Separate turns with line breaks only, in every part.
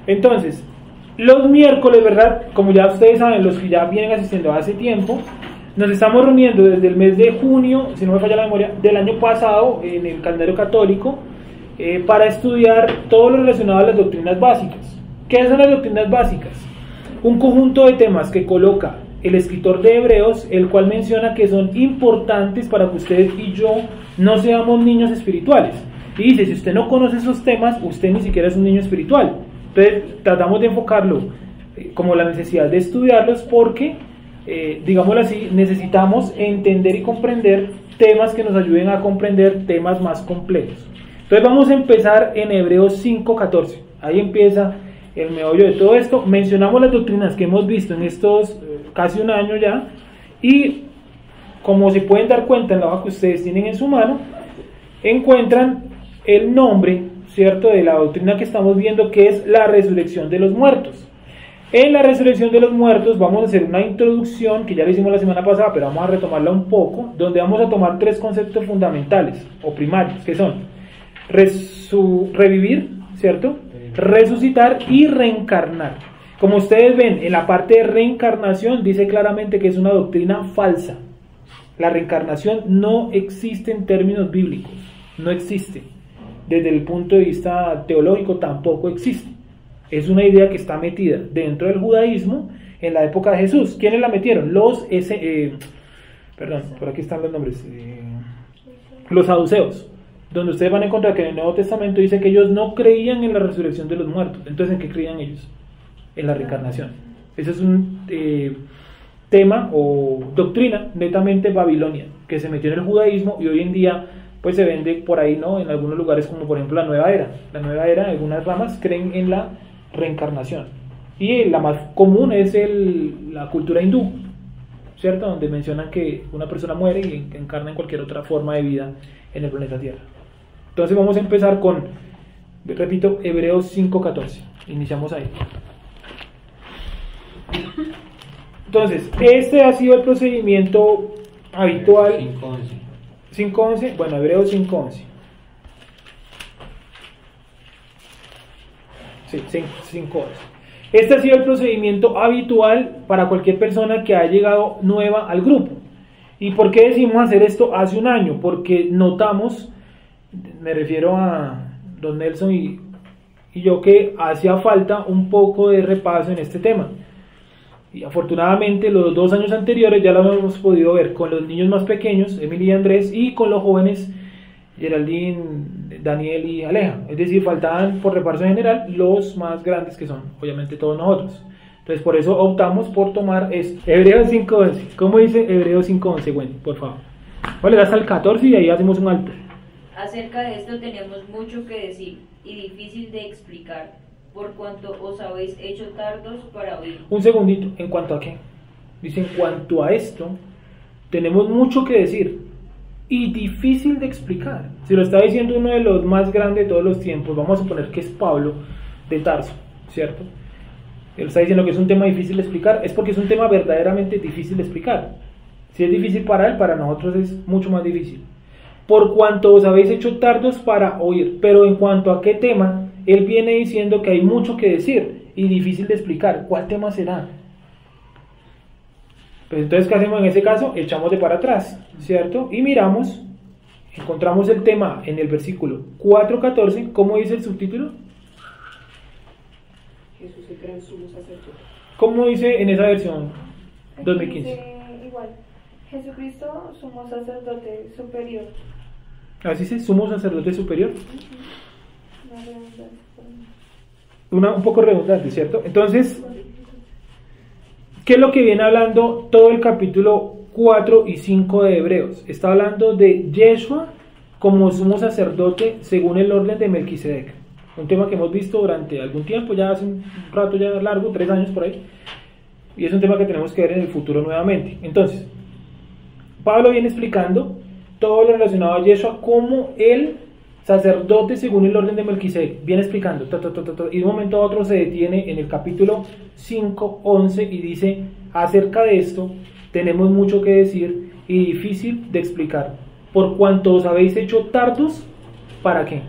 Entonces, los miércoles, ¿verdad? Como ya ustedes saben, los que ya vienen asistiendo hace tiempo, nos estamos reuniendo desde el mes de junio, si no me falla la memoria, del año pasado en el calendario católico, para estudiar todo lo relacionado a las doctrinas básicas. ¿Qué son las doctrinas básicas? Un conjunto de temas que coloca el escritor de Hebreos, el cual menciona que son importantes para que ustedes y yo no seamos niños espirituales. Y dice, si usted no conoce esos temas, usted ni siquiera es un niño espiritual. Entonces tratamos de enfocarlo como la necesidad de estudiarlos porque, digámoslo así, necesitamos entender y comprender temas que nos ayuden a comprender temas más complejos. Entonces vamos a empezar en Hebreos 5:14. Ahí empieza el meollo de todo esto. Mencionamos las doctrinas que hemos visto en estos casi un año ya, y como se pueden dar cuenta en la hoja que ustedes tienen en su mano, encuentran el nombre, ¿cierto?, de la doctrina que estamos viendo, que es la resurrección de los muertos. En la resurrección de los muertos vamos a hacer una introducción que ya lo hicimos la semana pasada, pero vamos a retomarla un poco, donde vamos a tomar tres conceptos fundamentales o primarios, que son revivir, ¿cierto?, resucitar y reencarnar. Como ustedes ven, en la parte de reencarnación dice claramente que es una doctrina falsa. La reencarnación no existe en términos bíblicos, no existe. Desde el punto de vista teológico tampoco existe. Es una idea que está metida dentro del judaísmo en la época de Jesús. ¿Quiénes la metieron? Por aquí están los nombres. Los saduceos, donde ustedes van a encontrar que en el Nuevo Testamento dice que ellos no creían en la resurrección de los muertos. Entonces, ¿en qué creían ellos? En la reencarnación. Ese es un tema o doctrina netamente babilonia que se metió en el judaísmo y hoy en día pues se vende por ahí, ¿no?, en algunos lugares, como por ejemplo la nueva era, algunas ramas creen en la reencarnación, y la más común es la cultura hindú, ¿cierto?, donde mencionan que una persona muere y encarna en cualquier otra forma de vida en el planeta Tierra. Entonces vamos a empezar con, repito, Hebreos 5:14. Iniciamos ahí. Entonces, este ha sido el procedimiento habitual. 5:11, bueno, Hebreos 5:11. Sí, 5:11. Este ha sido el procedimiento habitual para cualquier persona que ha llegado nueva al grupo. ¿Y por qué decidimos hacer esto hace un año? Porque notamos, me refiero a don Nelson y yo, que hacía falta un poco de repaso en este tema. Y afortunadamente los 2 años anteriores ya lo hemos podido ver con los niños más pequeños, Emily y Andrés, y con los jóvenes, Geraldine, Daniel y Aleja. Es decir, faltaban por reparto general los más grandes, que son obviamente todos nosotros. Entonces por eso optamos por tomar esto. Hebreos 5:11. ¿Cómo dice Hebreos 5:11? Bueno, por favor. Vale, hasta el 14 y ahí hacemos un alto.
Acerca de esto tenemos mucho que decir y difícil de explicar, por cuanto os habéis hecho tardos para oír.
Un segundito, ¿en cuanto a qué? Dice, en cuanto a esto, tenemos mucho que decir y difícil de explicar. Si lo está diciendo uno de los más grandes de todos los tiempos, vamos a suponer que es Pablo de Tarso, ¿cierto? Él está diciendo que es un tema difícil de explicar, es porque es un tema verdaderamente difícil de explicar. Si es difícil para él, para nosotros es mucho más difícil. Por cuanto os habéis hecho tardos para oír. Pero en cuanto a qué tema, él viene diciendo que hay mucho que decir y difícil de explicar. ¿Cuál tema será? Pues entonces, ¿qué hacemos en ese caso? Echamos de para atrás, ¿cierto? Y miramos, encontramos el tema en el versículo 4:14. ¿Cómo dice el subtítulo?
Jesús se creó sumo sacerdote.
¿Cómo dice en esa versión 2015?
Dice igual, Jesucristo, sumo sacerdote superior.
¿Así dice? ¿Sumo sacerdote superior?
Una redundancia.
Un poco redundante, ¿cierto? Entonces, ¿qué es lo que viene hablando todo el capítulo 4 y 5 de Hebreos? Está hablando de Yeshua como sumo sacerdote según el orden de Melquisedec. Un tema que hemos visto durante algún tiempo, ya hace un rato ya largo, 3 años por ahí. Y es un tema que tenemos que ver en el futuro nuevamente. Entonces, Pablo viene explicando todo lo relacionado a Yeshua como el sacerdote según el orden de Melquisedec. Viene explicando, y de un momento a otro se detiene en el capítulo 5:11 y dice, acerca de esto tenemos mucho que decir y difícil de explicar, por cuanto os habéis hecho tardos, ¿para qué?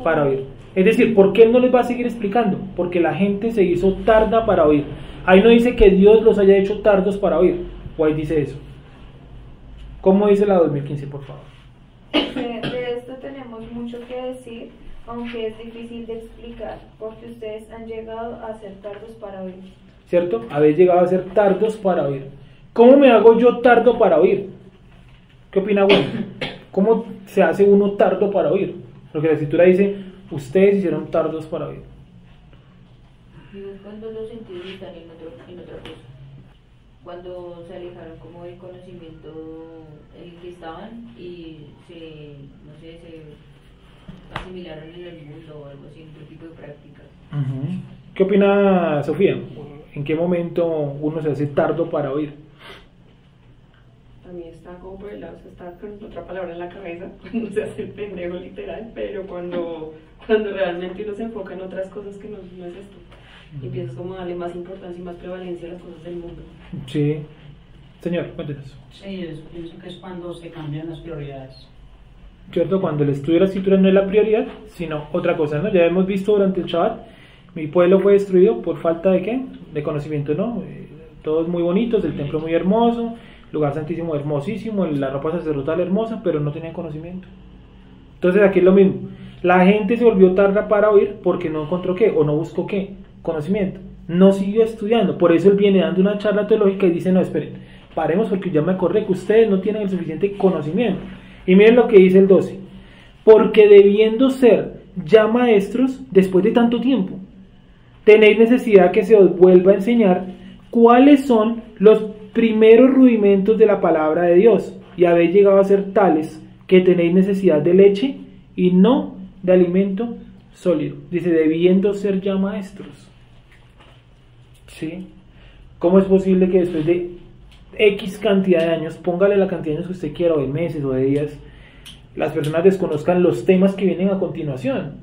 Para oír. Es decir, ¿por qué él no les va a seguir explicando? Porque la gente se hizo tarda para oír. Ahí no dice que Dios los haya hecho tardos para oír, o ahí dice eso. ¿Cómo dice la 2015, por favor?
De esto tenemos mucho que decir, aunque es difícil de explicar, porque ustedes han llegado a ser tardos para oír.
¿Cierto? Habéis llegado a ser tardos para oír. ¿Cómo me hago yo tardo para oír? ¿Qué opina Gwen? ¿Cómo se hace uno tardo para oír? Porque la escritura dice, ustedes hicieron tardos para oír.
Digo, cuando los sentidos están en otra cosa. Cuando se alejaron como del conocimiento en el que estaban y se asimilaron en el mundo o algo así, en otro tipo de prácticas.
¿Qué opina Sofía? ¿En qué momento uno se hace tardo para oír?
A mí está como por el lado, o sea, está con otra palabra en la cabeza, cuando se hace el pendejo literal, pero cuando realmente uno se enfoca en otras cosas que no es esto. Y empiezas como a darle más importancia y más prevalencia a las cosas del mundo.
Sí. Señor, cuéntenos.
Sí, pienso que es cuando se cambian las prioridades.
¿Cierto? Cuando el estudio de la escritura no es la prioridad, sino otra cosa, ¿no? Ya hemos visto durante el Shabbat, mi pueblo fue destruido por falta de ¿qué? De conocimiento, ¿no? Todos muy bonitos, el templo muy hermoso, lugar santísimo hermosísimo, la ropa sacerdotal hermosa, pero no tenían conocimiento. Entonces aquí es lo mismo. La gente se volvió tarda para oír porque no encontró qué, o no buscó qué, conocimiento. No siguió estudiando. Por eso él viene dando una charla teológica y dice, no, esperen, paremos porque ya me acordé que ustedes no tienen el suficiente conocimiento. Y miren lo que dice el 12. Porque debiendo ser ya maestros, después de tanto tiempo, tenéis necesidad que se os vuelva a enseñar cuáles son los primeros rudimentos de la palabra de Dios, y habéis llegado a ser tales que tenéis necesidad de leche y no de alimento sólido. Dice, debiendo ser ya maestros. ¿Sí? ¿Cómo es posible que después de X cantidad de años, póngale la cantidad de años que usted quiera, o de meses o de días, las personas desconozcan los temas que vienen a continuación?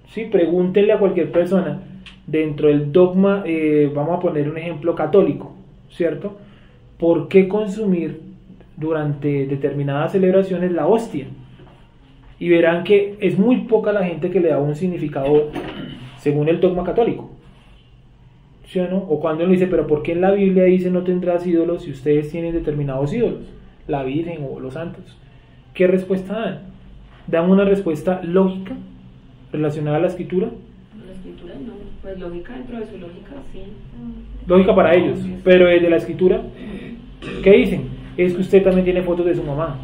¿Sí? Pregúntenle a cualquier persona dentro del dogma, vamos a poner un ejemplo católico, ¿cierto? ¿Por qué consumir durante determinadas celebraciones la hostia? Y verán que es muy poca la gente que le da un significado según el dogma católico, ¿sí o no? O cuando uno dice, pero ¿por qué en la Biblia dice no tendrás ídolos si ustedes tienen determinados ídolos? La Virgen o los santos. ¿Qué respuesta dan? ¿Dan una respuesta lógica relacionada a la escritura?
La escritura no, pues lógica dentro de su lógica, sí.
Lógica para ellos, pero desde la escritura, ¿qué dicen? Es que usted también tiene fotos de su mamá,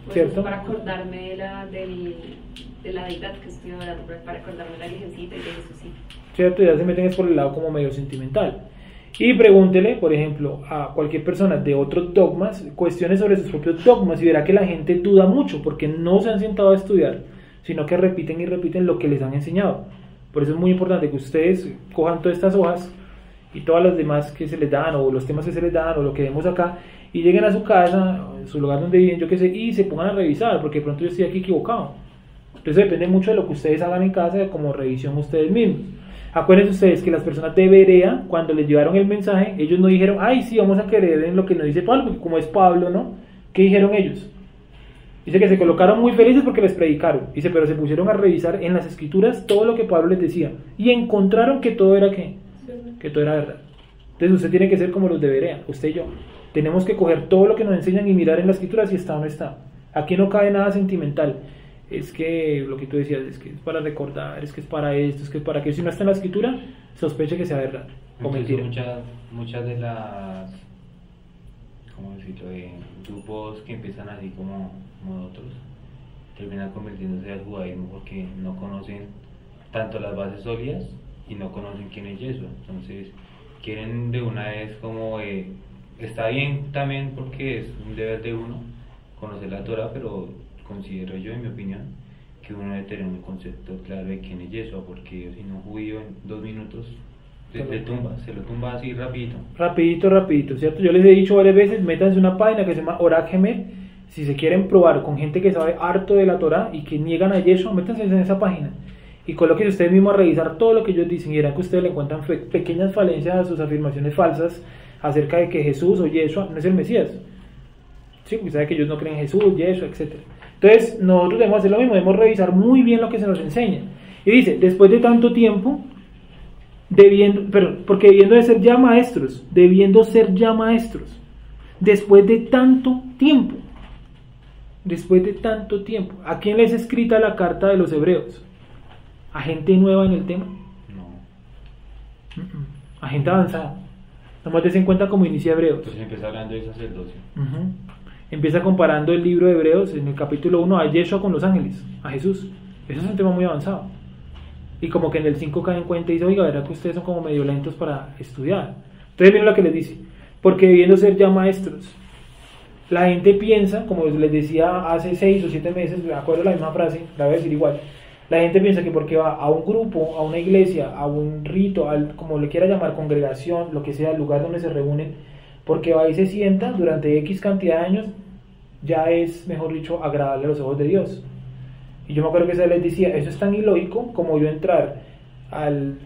Pues
¿cierto?
para acordarme de la deidad que estoy orando, para acordarme de la Virgencita y de Jesucito.
¿Cierto? Ya se meten es por el lado como medio sentimental. Y pregúntele, por ejemplo, a cualquier persona de otros dogmas, cuestiones sobre sus propios dogmas, y verá que la gente duda mucho porque no se han sentado a estudiar, sino que repiten y repiten lo que les han enseñado. Por eso es muy importante que ustedes cojan todas estas hojas y todas las demás que se les dan, o los temas que se les dan, o lo que vemos acá, y lleguen a su casa, a su lugar donde viven, yo qué sé, y se pongan a revisar, porque de pronto yo estoy aquí equivocado. Entonces depende mucho de lo que ustedes hagan en casa, como revisión ustedes mismos. Acuérdense ustedes que las personas de Berea, cuando les llevaron el mensaje, ellos no dijeron, ay, sí, vamos a creer en lo que nos dice Pablo, porque como es Pablo, ¿no? ¿Qué dijeron ellos? Dice que se colocaron muy felices porque les predicaron. Dice, pero se pusieron a revisar en las escrituras todo lo que Pablo les decía, y encontraron que todo era ¿qué? Que todo era verdad. Entonces usted tiene que ser como los de Berea, usted y yo. Tenemos que coger todo lo que nos enseñan y mirar en la escritura si está o no está. Aquí no cabe nada sentimental. Es que lo que tú decías, es que es para recordar, es que es para esto, es que es para que si no está en la escritura, sospeche que sea verdad o mentira.
Muchas de las, ¿cómo decirlo?, grupos que empiezan así como nosotros, terminan convirtiéndose al judaísmo porque no conocen tanto las bases sólidas y no conocen quién es Yeshua. Entonces quieren de una vez como, está bien también porque es un deber de uno conocer la Torah, pero considero yo, en mi opinión, que uno debe tener un concepto claro de quién es Yeshua, porque si no, un judío en 2 minutos se lo tumba así rapidito, ¿cierto? Yo les he dicho varias veces, métanse una página que se llama Orach Emet, si se quieren probar con gente que sabe harto de la Torah y que niegan a Yeshua, métanse en esa página y coloquen ustedes mismos a revisar todo lo que ellos dicen y verán que ustedes le encuentran pequeñas falencias a sus afirmaciones falsas acerca de que Jesús o Yeshua no es el Mesías. Sí, porque saben que ellos no creen en Jesús, Yeshua, etc. Entonces nosotros debemos hacer lo mismo, debemos revisar muy bien lo que se nos enseña.
Y dice, después de tanto tiempo, porque debiendo de ser ya maestros, después de tanto tiempo, ¿a quién les es escrita la carta de los hebreos? ¿A gente nueva en el tema?
No.
A gente avanzada. Nomás des en cuenta cómo inicia Hebreos.
Entonces empieza hablando de sacerdocio.
Empieza comparando el libro de Hebreos en el capítulo 1 a Yeshua con los ángeles, a Jesús. Eso es un tema muy avanzado. Y como que en el 5 cae en cuenta y dice, oiga, ¿verdad que ustedes son como medio lentos para estudiar? Entonces miren lo que les dice, porque debiendo ser ya maestros, la gente piensa, como les decía hace 6 o 7 meses, me acuerdo la misma frase, la voy a decir igual, la gente piensa que porque va a un grupo, a una iglesia, a un rito, como le quiera llamar, congregación, lo que sea, el lugar donde se reúnen, porque va y se sienta durante X cantidad de años, ya es, mejor dicho, agradable a los ojos de Dios. Y yo me acuerdo que se les decía, eso es tan ilógico como yo entrar al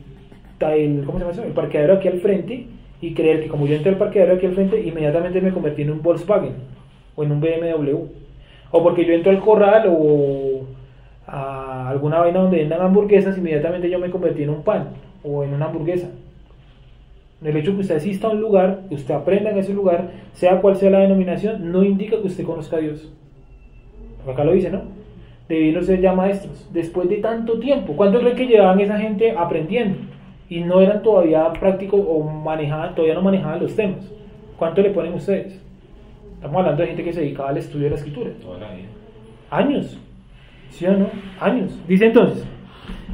¿cómo se llama eso? El parqueadero aquí al frente y creer que como yo entré al parqueadero aquí al frente, inmediatamente me convertí en un Volkswagen o en un BMW. O porque yo entro al corral o a alguna vaina donde vendan hamburguesas, inmediatamente yo me convertí en un pan o en una hamburguesa. El hecho de que usted asista a un lugar, que usted aprenda en ese lugar, sea cual sea la denominación, no indica que usted conozca a Dios. Acá lo dice, ¿no? Debiendo ser ya maestros, después de tanto tiempo. ¿Cuánto creen que llevaban esa gente aprendiendo? Y no eran todavía prácticos o todavía no manejaban los temas. ¿Cuánto le ponen ustedes? Estamos hablando de gente que se dedicaba al estudio de la escritura.
Toda la vida.
Años, ¿sí o no? Años. Dice entonces,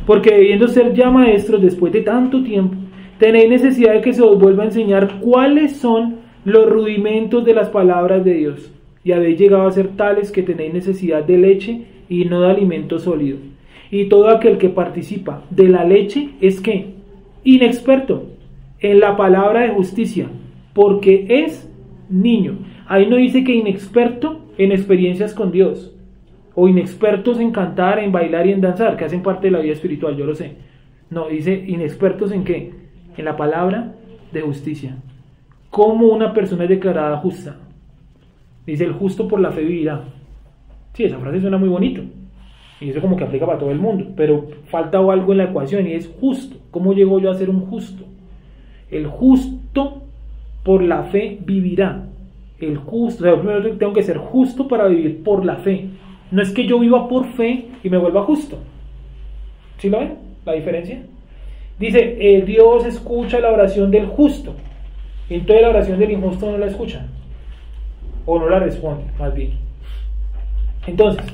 porque debiendo ser ya maestros después de tanto tiempo, tenéis necesidad de que se os vuelva a enseñar cuáles son los rudimentos de las palabras de Dios, y habéis llegado a ser tales que tenéis necesidad de leche y no de alimento sólido. Y todo aquel que participa de la leche es que inexperto en la palabra de justicia, porque es niño. Ahí no dice que inexperto en experiencias con Dios, o inexpertos en cantar, en bailar y en danzar, que hacen parte de la vida espiritual, yo lo sé. No, dice inexpertos en qué, en la palabra de justicia. ¿Cómo una persona es declarada justa? Dice, el justo por la fe vivirá. Sí, esa frase suena muy bonito y eso como que aplica para todo el mundo, pero falta algo en la ecuación y es justo. ¿Cómo llego yo a ser un justo? El justo por la fe vivirá. El justo, o sea, primero tengo que ser justo para vivir por la fe. No es que yo viva por fe y me vuelva justo. ¿Sí lo ven? La diferencia. Dice, Dios escucha la oración del justo, entonces la oración del injusto no la escucha o no la responde, más bien. Entonces,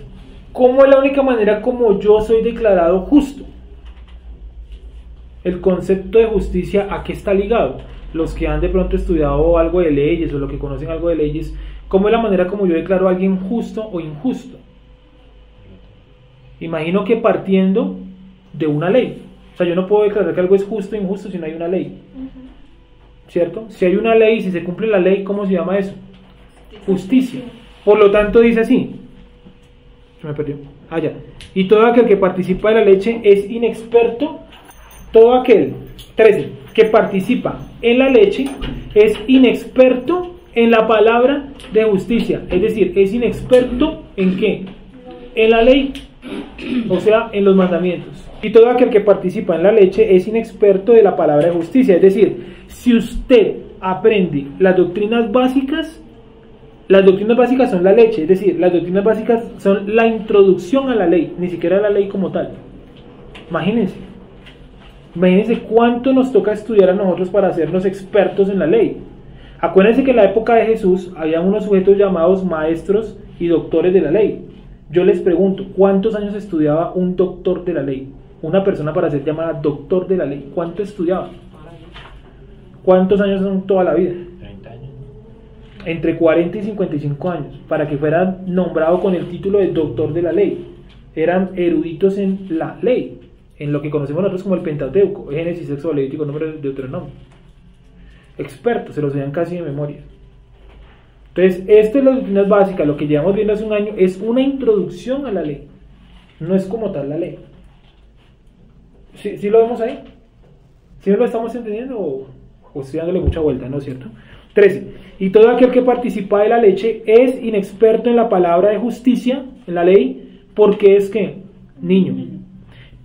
¿cómo es la única manera como yo soy declarado justo? El concepto de justicia, ¿a qué está ligado? Los que han de pronto estudiado algo de leyes o los que conocen algo de leyes, ¿cómo es la manera como yo declaro a alguien justo o injusto? Imagino que partiendo de una ley. O sea, yo no puedo declarar que algo es justo o injusto si no hay una ley. ¿Cierto? Si hay una ley, si se cumple la ley, ¿cómo se llama eso? Justicia. Por lo tanto dice así. Se me perdió. Ya. Y todo aquel que participa de la leche es inexperto. Todo aquel, 13, que participa en la leche es inexperto en la palabra de justicia. Es decir, es inexperto ¿en qué? En la ley, o sea, en los mandamientos. Y todo aquel que participa en la leche es inexperto de la palabra de justicia. Es decir, si usted aprende las doctrinas básicas son la leche. Es decir, las doctrinas básicas son la introducción a la ley, ni siquiera la ley como tal. Imagínense cuánto nos toca estudiar a nosotros para hacernos expertos en la ley. Acuérdense que en la época de Jesús había unos sujetos llamados maestros y doctores de la ley. Yo les pregunto, ¿cuántos años estudiaba un doctor de la ley? Una persona para ser llamada doctor de la ley, ¿cuánto estudiaba? ¿Cuántos años son toda la vida?
30 años.
Entre 40 y 55 años, para que fueran nombrados con el título de doctor de la ley. Eran eruditos en la ley, en lo que conocemos nosotros como el Pentateuco, Génesis, Éxodo, Levítico, Número, Deuteronomio. Expertos, se los sabían casi de memoria. Entonces, esto es las doctrinas básicas. Lo que llevamos viendo hace un año es una introducción a la ley, no es como tal la ley. ¿Sí lo vemos ahí? ¿Sí lo estamos entendiendo o estoy dándole mucha vuelta, no es cierto? 13. Y todo aquel que participa de la leche es inexperto en la palabra de justicia, en la ley, porque es que niño.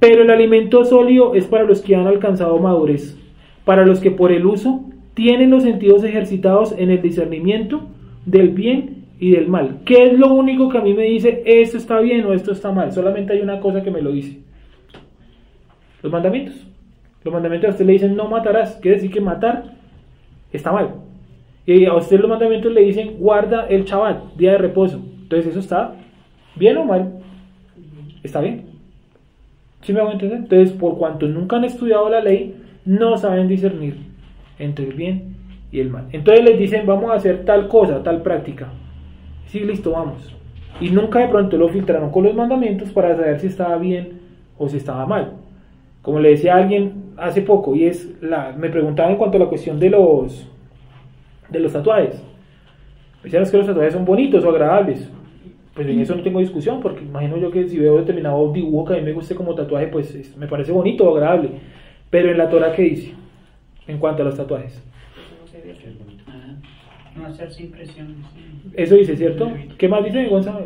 Pero el alimento sólido es para los que han alcanzado madurez, para los que por el uso tienen los sentidos ejercitados en el discernimiento del bien y del mal. ¿Qué es lo único que a mí me dice esto está bien o esto está mal? Solamente hay una cosa que me lo dice: los mandamientos. Los mandamientos a usted le dicen no matarás, quiere decir que matar está mal. Y a usted los mandamientos le dicen guarda el Shabbat, día de reposo. Entonces eso está bien o mal. Está bien. ¿Sí me hago entender? Entonces, por cuanto nunca han estudiado la ley, no saben discernir entre el bien y el mal. Entonces les dicen vamos a hacer tal cosa, tal práctica. Sí, listo, vamos. Y nunca de pronto lo filtraron con los mandamientos para saber si estaba bien o si estaba mal. Como le decía a alguien hace poco, y me preguntaban en cuanto a la cuestión de los tatuajes. Me decían que los tatuajes son bonitos o agradables. Pues en eso no tengo discusión, porque imagino yo que si veo determinado dibujo que a mí me guste como tatuaje, pues me parece bonito o agradable. Pero en la Torah, ¿qué dice en cuanto a los tatuajes?
No hacerse impresiones. Sí.
Eso dice, ¿cierto? ¿Qué más dice Gonzalo?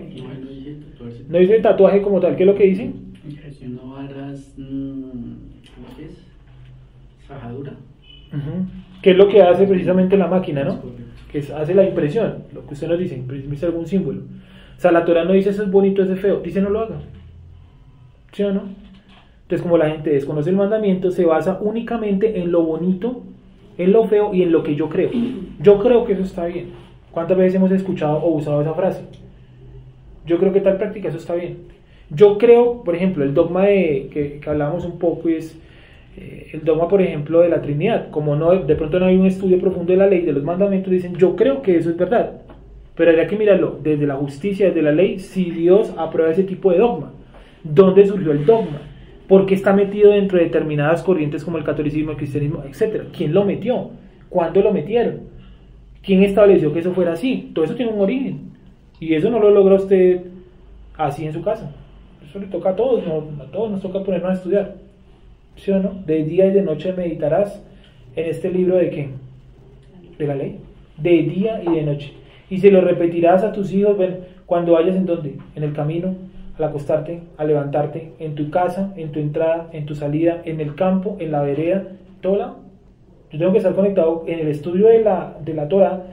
No dice tatuaje como tal. ¿Qué es lo que dice?
No harás, ¿cómo es? Sajadura.
¿Qué es lo que hace precisamente la máquina, no? Que hace la impresión, lo que usted nos dice, imprime algún símbolo. O sea, la Torah no dice eso es bonito, eso es feo, dice no lo haga. ¿Sí o no? Entonces, como la gente desconoce el mandamiento, se basa únicamente en lo bonito, en lo feo y en lo que yo creo. Yo creo que eso está bien. ¿Cuántas veces hemos escuchado o usado esa frase? Yo creo que tal práctica, eso está bien. Yo creo, por ejemplo, el dogma que hablábamos un poco es el dogma, por ejemplo, de la Trinidad. Como de pronto no hay un estudio profundo de la ley, de los mandamientos, dicen yo creo que eso es verdad. Pero habría que mirarlo desde la justicia, desde la ley, si Dios aprueba ese tipo de dogma. ¿Dónde surgió el dogma? ¿Por qué está metido dentro de determinadas corrientes como el catolicismo, el cristianismo, etcétera? ¿Quién lo metió? ¿Cuándo lo metieron? ¿Quién estableció que eso fuera así? Todo eso tiene un origen. Y eso no lo logra usted así en su casa. Eso le toca a todos, a todos nos toca ponernos a estudiar. ¿Sí o no? De día y de noche meditarás en este libro de ¿qué? De la ley. De día y de noche. Y se lo repetirás a tus hijos cuando vayas en donde, en el camino, al acostarte, al levantarte, en tu casa, en tu entrada, en tu salida, en el campo, en la vereda, todo lado. Yo tengo que estar conectado en el estudio de la Torah,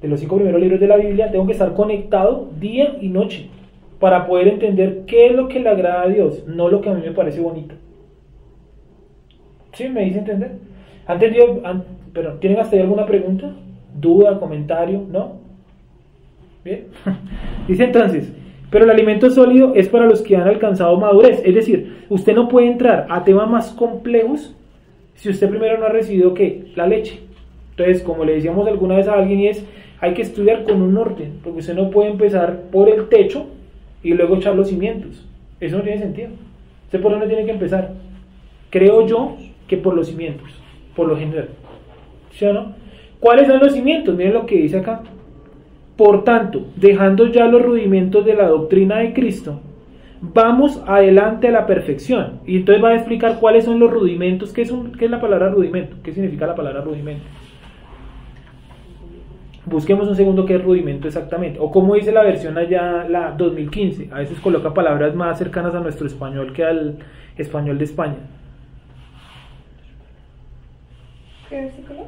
de los 5 primeros libros de la Biblia, tengo que estar conectado día y noche para poder entender qué es lo que le agrada a Dios, no lo que a mí me parece bonito. ¿Sí? ¿Me dice entender? ¿Han entendido? Pero ¿tienen hasta ahí alguna pregunta? ¿Duda? ¿Comentario? ¿No? Bien. Dice entonces, pero el alimento sólido es para los que han alcanzado madurez. Es decir, usted no puede entrar a temas más complejos si usted primero no ha recibido ¿qué? La leche. Entonces, como le decíamos alguna vez a alguien, hay que estudiar con un orden, porque usted no puede empezar por el techo y luego echar los cimientos. Eso no tiene sentido. ¿Usted por dónde tiene que empezar? Creo yo que por los cimientos, por lo general. ¿Sí o no? ¿Cuáles son los cimientos? Miren lo que dice acá. Por tanto, dejando ya los rudimentos de la doctrina de Cristo, vamos adelante a la perfección. Y entonces va a explicar cuáles son los rudimentos. ¿Qué es la palabra rudimento? ¿Qué significa la palabra rudimento? Busquemos un segundo qué es rudimento exactamente. O como dice la versión allá, la 2015. A veces coloca palabras más cercanas a nuestro español que al español de España.
¿Qué versículo?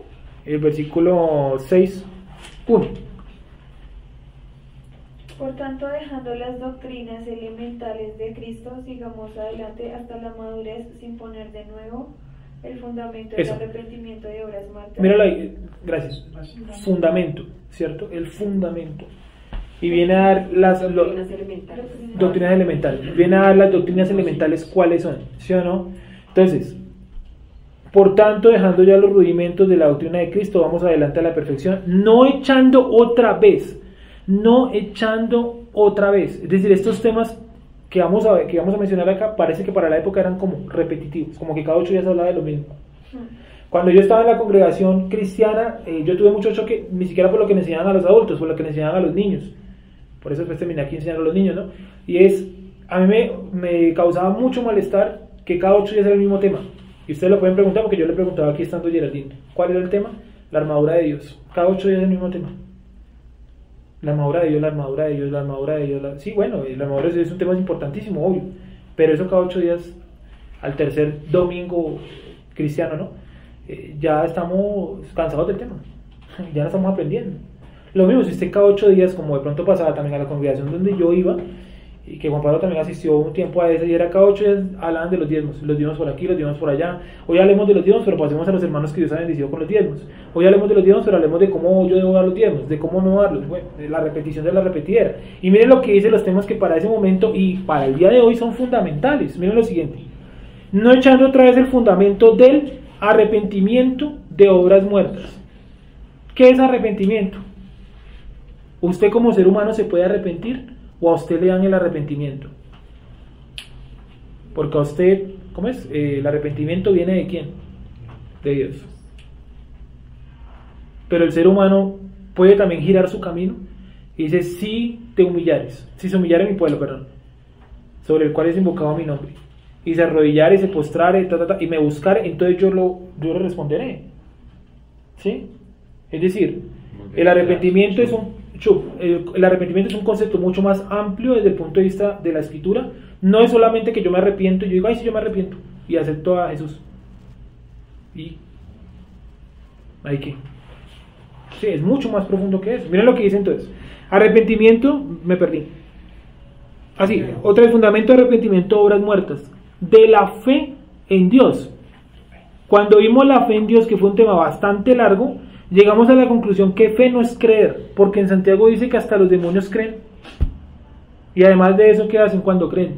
El versículo 6.1.
Por tanto, dejando las doctrinas elementales de Cristo, sigamos adelante hasta la madurez sin poner de nuevo el fundamento del arrepentimiento de obras muertas.
Míralo ahí, gracias. Fundamento, ¿cierto? El fundamento. Y viene a dar las doctrinas elementales. Viene a dar las doctrinas elementales, ¿cuáles son? ¿Sí o no? Entonces, por tanto, dejando ya los rudimentos de la doctrina de Cristo, vamos adelante a la perfección, no echando otra vez. Es decir, estos temas que vamos a mencionar acá parece que para la época eran como repetitivos, como que cada 8 días se hablaba de lo mismo. Cuando yo estaba en la congregación cristiana, yo tuve mucho choque, ni siquiera por lo que me enseñaban a los adultos, por lo que me enseñaban a los niños. Por eso después terminé aquí enseñando a los niños, ¿no? Y a mí me causaba mucho malestar que cada 8 días era el mismo tema. Y ustedes lo pueden preguntar, porque yo le preguntaba aquí estando Geraldine, ¿cuál era el tema? La armadura de Dios. Cada 8 días el mismo tema. La armadura de Dios, la armadura de Dios, la armadura de Dios. Sí, bueno, la armadura de Dios es un tema importantísimo, obvio. Pero eso cada 8 días al tercer domingo cristiano, ¿no? Ya estamos cansados del tema, ya no estamos aprendiendo. Lo mismo si usted cada 8 días, como de pronto pasaba también a la congregación donde yo iba, y que Juan Pablo también asistió un tiempo a ese, y era cada 8 días hablaban de los diezmos por aquí, los diezmos por allá. Hoy hablemos de los diezmos, pero pasemos a los hermanos que Dios ha bendecido con los diezmos. Hoy hablemos de los diezmos, pero hablemos de cómo yo debo dar los diezmos, de cómo no darlos. Bueno, la repetición de la repetidera. Y miren lo que dice los temas que para ese momento y para el día de hoy son fundamentales. Miren lo siguiente: no echando otra vez el fundamento del arrepentimiento de obras muertas. ¿Qué es arrepentimiento? ¿Usted como ser humano se puede arrepentir? ¿O a usted le dan el arrepentimiento? Porque a usted, ¿cómo es? El arrepentimiento viene ¿de quién? De Dios. Pero el ser humano puede también girar su camino y dice: si te humillares, si se humillare mi pueblo, perdón, sobre el cual es invocado mi nombre, y se arrodillare y se postrare y me buscare, entonces yo le responderé. ¿Sí? Es decir, el arrepentimiento es el arrepentimiento es un concepto mucho más amplio desde el punto de vista de la escritura. No es solamente que yo me arrepiento y yo digo: ay, sí, yo me arrepiento y acepto a Jesús. ¿Y ahí qué? Sí, es mucho más profundo que eso. Miren lo que dice entonces. Arrepentimiento, me perdí. Así, otra vez, fundamento de arrepentimiento, obras muertas. De la fe en Dios. Cuando vimos la fe en Dios, que fue un tema bastante largo, llegamos a la conclusión que fe no es creer, porque en Santiago dice que hasta los demonios creen. Y además de eso, ¿qué hacen cuando creen?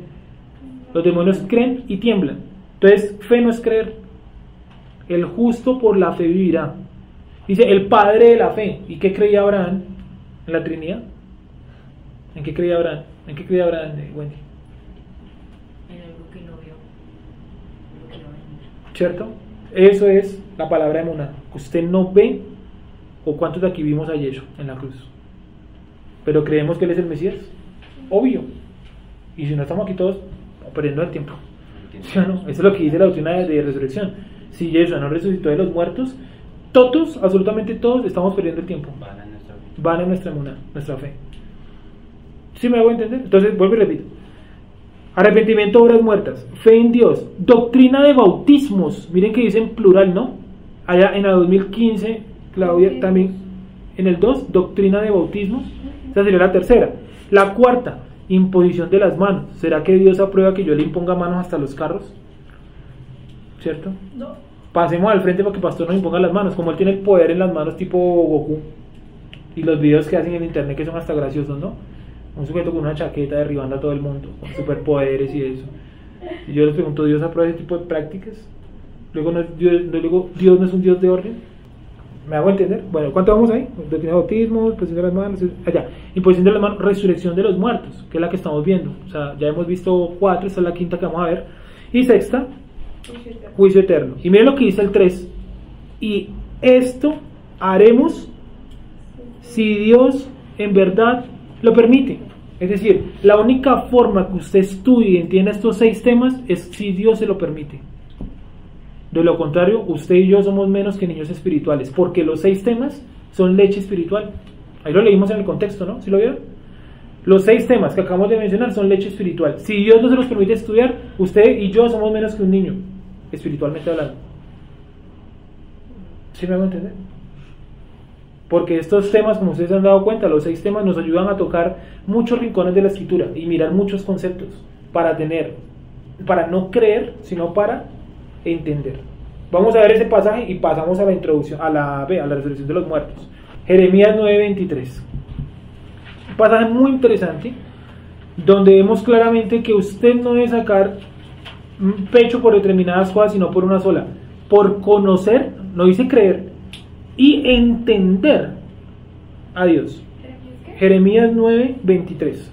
Los demonios creen y tiemblan. Entonces, fe no es creer. El justo por la fe vivirá. Dice el padre de la fe. ¿Y qué creía Abraham? ¿En la Trinidad? ¿En qué creía Abraham? ¿En qué creía Abraham, Wendy?
En algo que no vio, lo que no ve.
¿Cierto? Eso es la palabra emuná. Usted no ve, o cuántos de aquí vimos a Yeshua en la cruz, pero creemos que Él es el Mesías. Obvio. Y si no, estamos aquí todos perdiendo el tiempo. ¿Sí o no? Eso es lo que dice la doctrina de resurrección. Si Yeshua no resucitó de los muertos, todos, absolutamente todos, estamos perdiendo el tiempo. Van en nuestra emuná, nuestra fe. ¿Sí me hago entender? Entonces, vuelvo y repito. Arrepentimiento, obras muertas, fe en Dios, doctrina de bautismos. Miren que dice en plural, ¿no? Allá en la 2015, Claudia, también en el 2, doctrina de bautismos. Esa sería la tercera. La cuarta, imposición de las manos. ¿Será que Dios aprueba que yo le imponga manos hasta los carros? ¿Cierto?
No.
Pasemos al frente para que el pastor nos imponga las manos, como él tiene el poder en las manos tipo Goku. Y los videos que hacen en internet que son hasta graciosos, ¿no? Un sujeto con una chaqueta derribando a todo el mundo, con superpoderes y eso. Y yo les pregunto: ¿Dios aprueba ese tipo de prácticas? Luego, Dios no es un Dios de orden. ¿Me hago entender? Bueno, ¿cuánto vamos ahí? Doctrina de bautismo, imposición de las manos, allá. Imposición de las manos, resurrección de los muertos, que es la que estamos viendo. O sea, ya hemos visto 4, esta es la quinta que vamos a ver. Y sexta, juicio eterno. Y miren lo que dice el 3. Y esto haremos si Dios en verdad lo permite. Es decir, la única forma que usted estudie y entienda estos 6 temas es si Dios se lo permite. De lo contrario, usted y yo somos menos que niños espirituales, porque los 6 temas son leche espiritual. Ahí lo leímos en el contexto, ¿no? ¿Sí lo vieron? Los 6 temas que acabamos de mencionar son leche espiritual. Si Dios no se los permite estudiar, usted y yo somos menos que un niño, espiritualmente hablando. ¿Sí me hago entender? Porque estos temas, como ustedes se han dado cuenta, los 6 temas nos ayudan a tocar muchos rincones de la escritura y mirar muchos conceptos para no creer, sino para entender. Vamos a ver ese pasaje y pasamos a la introducción, a la resurrección de los muertos. Jeremías 9:23. Un pasaje muy interesante, donde vemos claramente que usted no debe sacar pecho por determinadas cosas, sino por una sola. Por conocer, no dice creer, y entender a Dios. Jeremías 9:23.